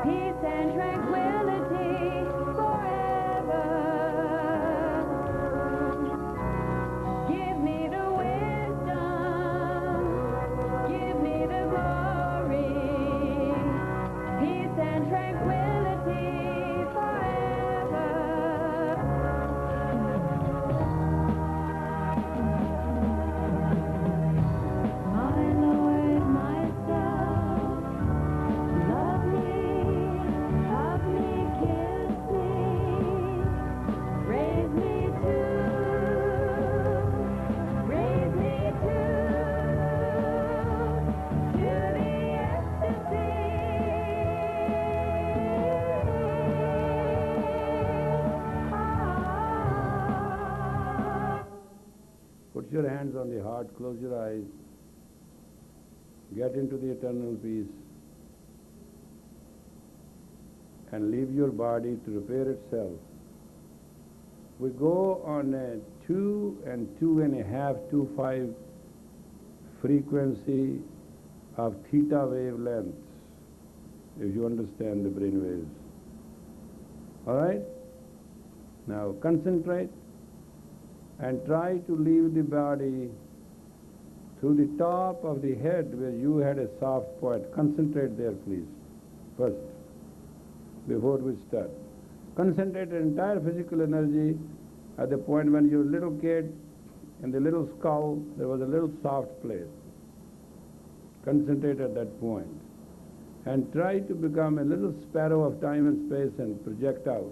peace and tranquility forever. Give me the wisdom, give me the glory, peace and tranquility forever. My Lord, myself, love me, hug me, kiss me, raise me to, the ecstasy. Put your hands on the heart, close your eyes. get into the eternal peace, and leave your body to repair itself. We go on a 2 and 2.5 to 5 frequency of theta wavelengths, if you understand the brain waves. All right? Now concentrate and try to leave the body to the top of the head where you had a soft point. Concentrate there, please, first, before we start. Concentrate the entire physical energy at the point when you were a little kid, in the little skull, there was a little soft place. Concentrate at that point. And try to become a little sparrow of time and space and project out.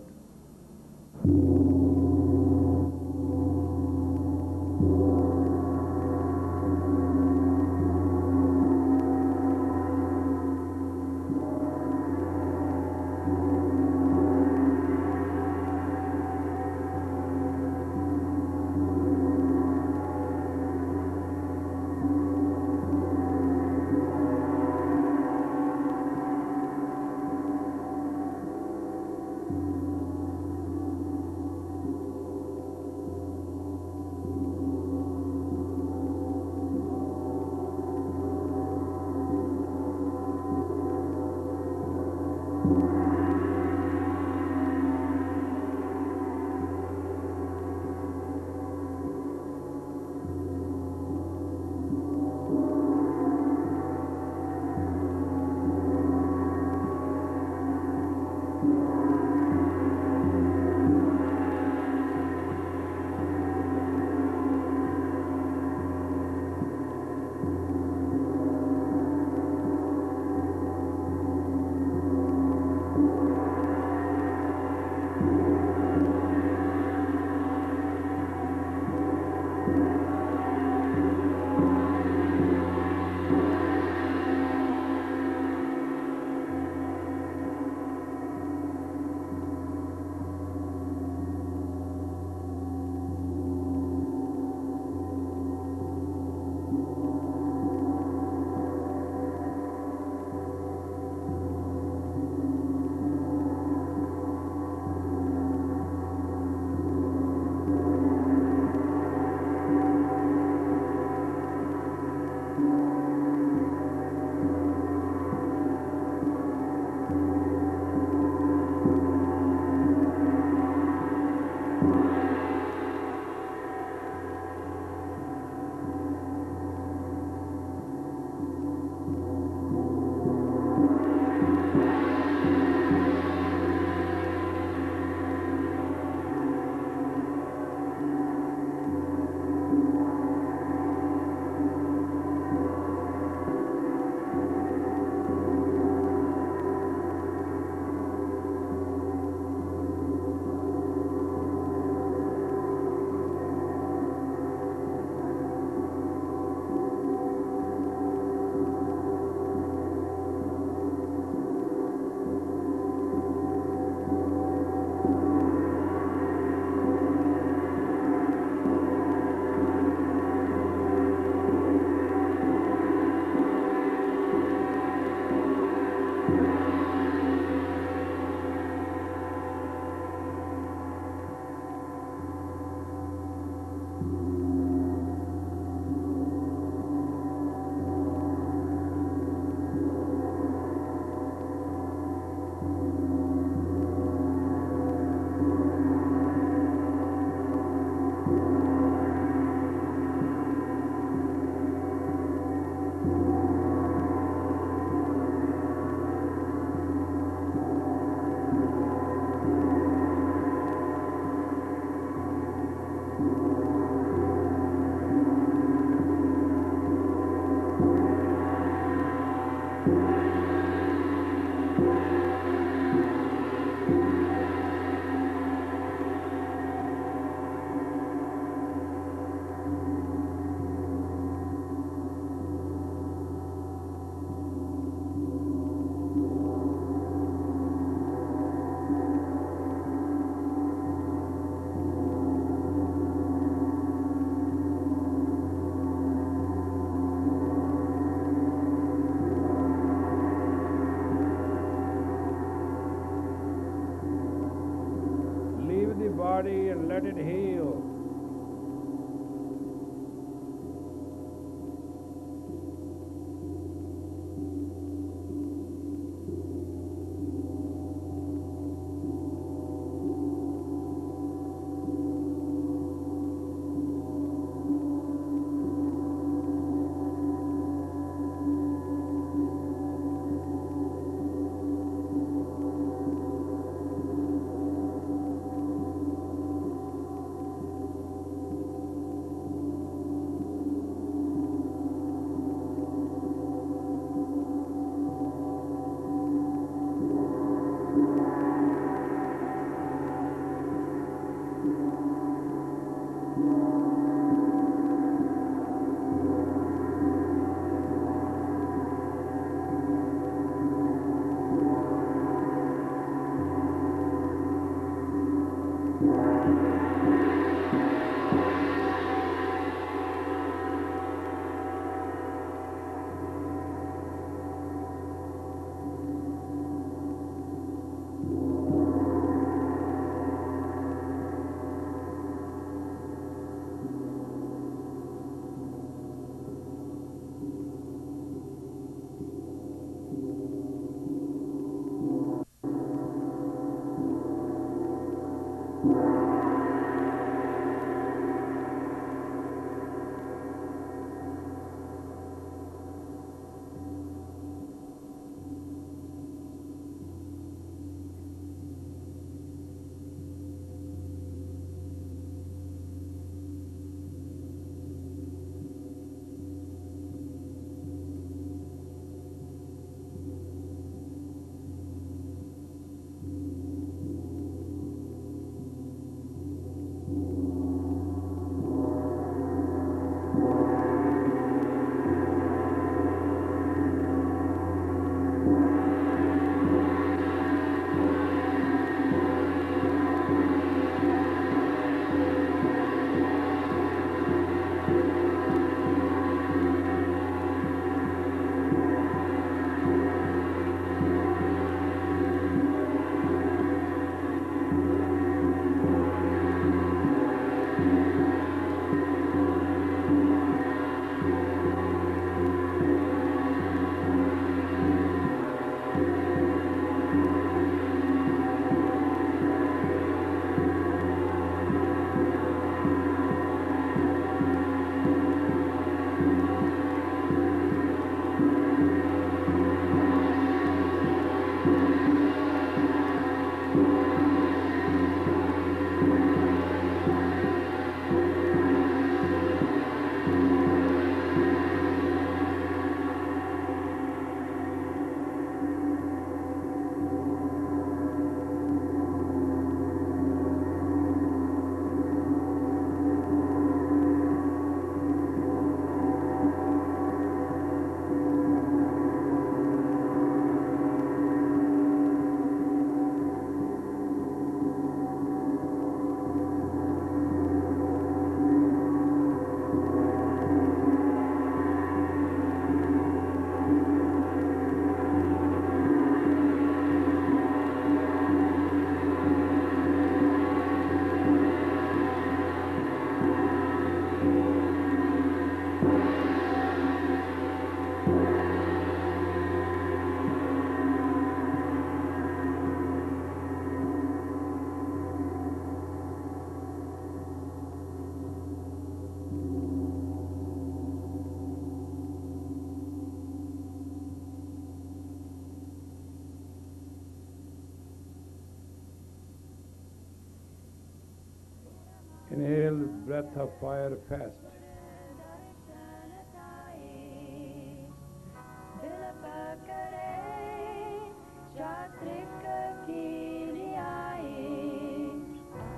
Inhale breath of fire fast.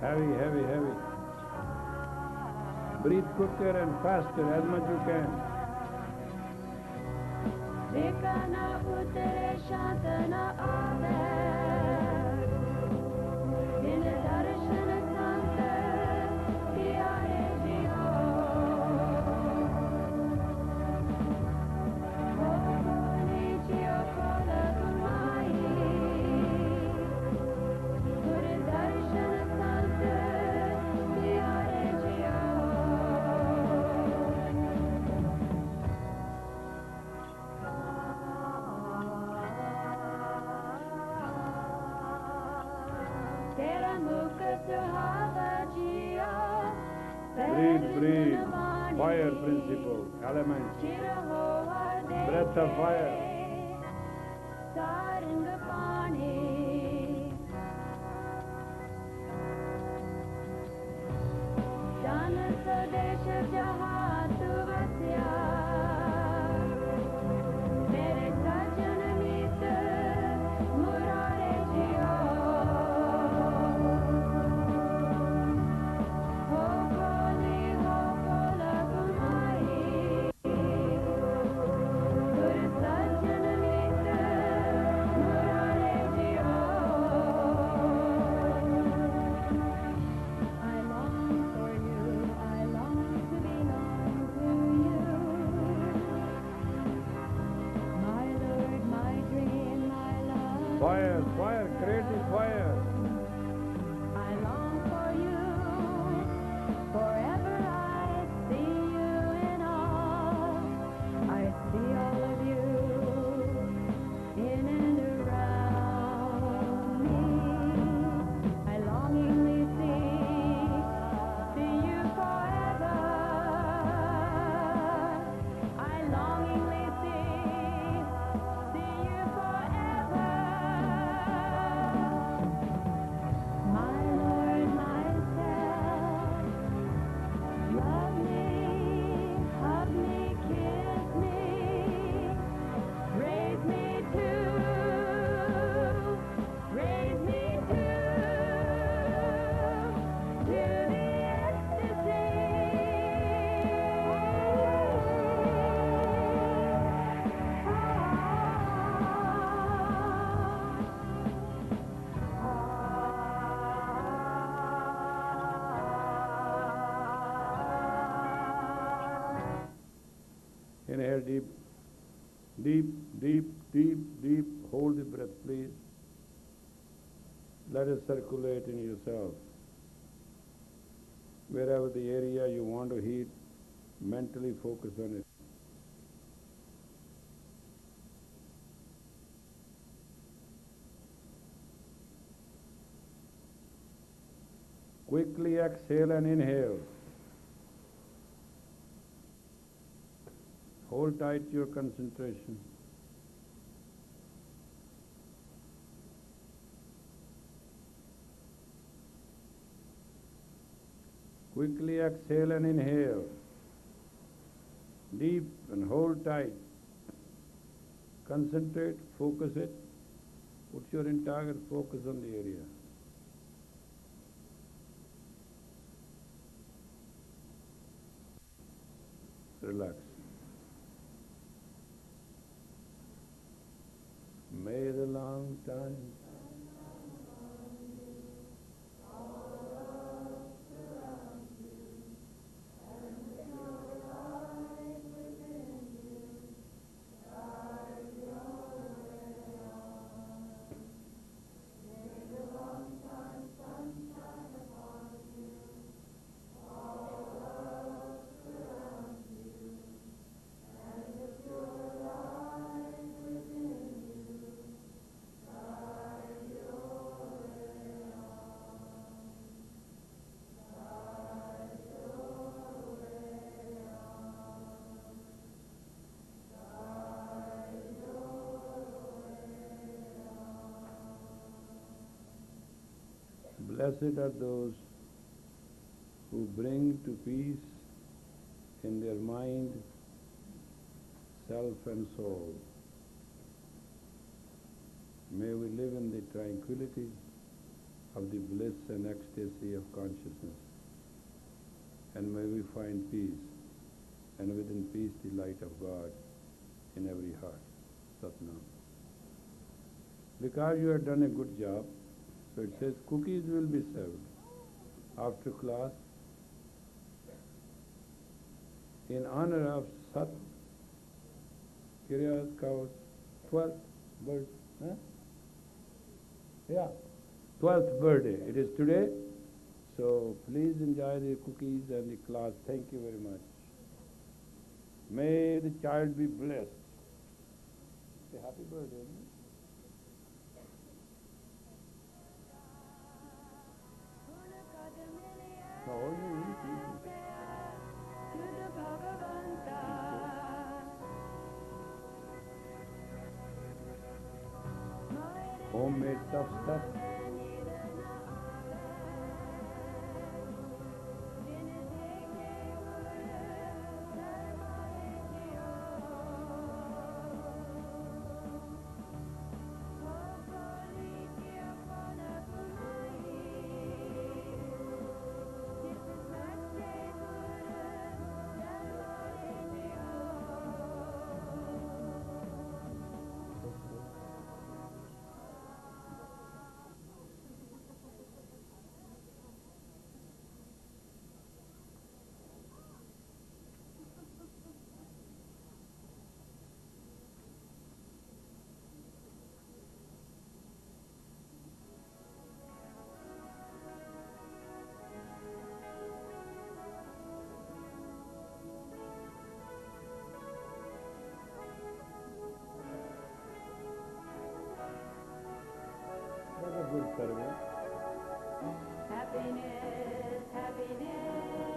Heavy, heavy, heavy. Breathe quicker and faster as much you can. Breathe, breathe. Fire principle, elements. Breath of fire. Fire, fire, creative fire. I long for you, forever I see you in all. I see all of you in and around me. I longingly see you forever. I longingly see you forever. My Lord, myself, love me, hug me, kiss me, raise me to the Inhale deep, deep, deep, deep, deep. Hold the breath, please. Let it circulate in yourself. Wherever the area you want to heat, mentally focus on it. Quickly exhale and inhale. Hold tight your concentration. Quickly exhale and inhale. Deep and hold tight. Concentrate, focus it. Put your entire focus on the area. Relax. May the long time blessed are those who bring to peace in their mind, self and soul. May we live in the tranquility of the bliss and ecstasy of consciousness, and may we find peace, and within peace the light of God in every heart. Satnam. Because you have done a good job, so it says cookies will be served after class in honor of Sat Kirya's cow's 12th birthday. Huh? Yeah, 12th birthday. It is today. So please enjoy the cookies and the class. Thank you very much. May the child be blessed. Say happy birthday. Oh, you eat. Homemade tough stuff. What a good service. Happiness, happiness.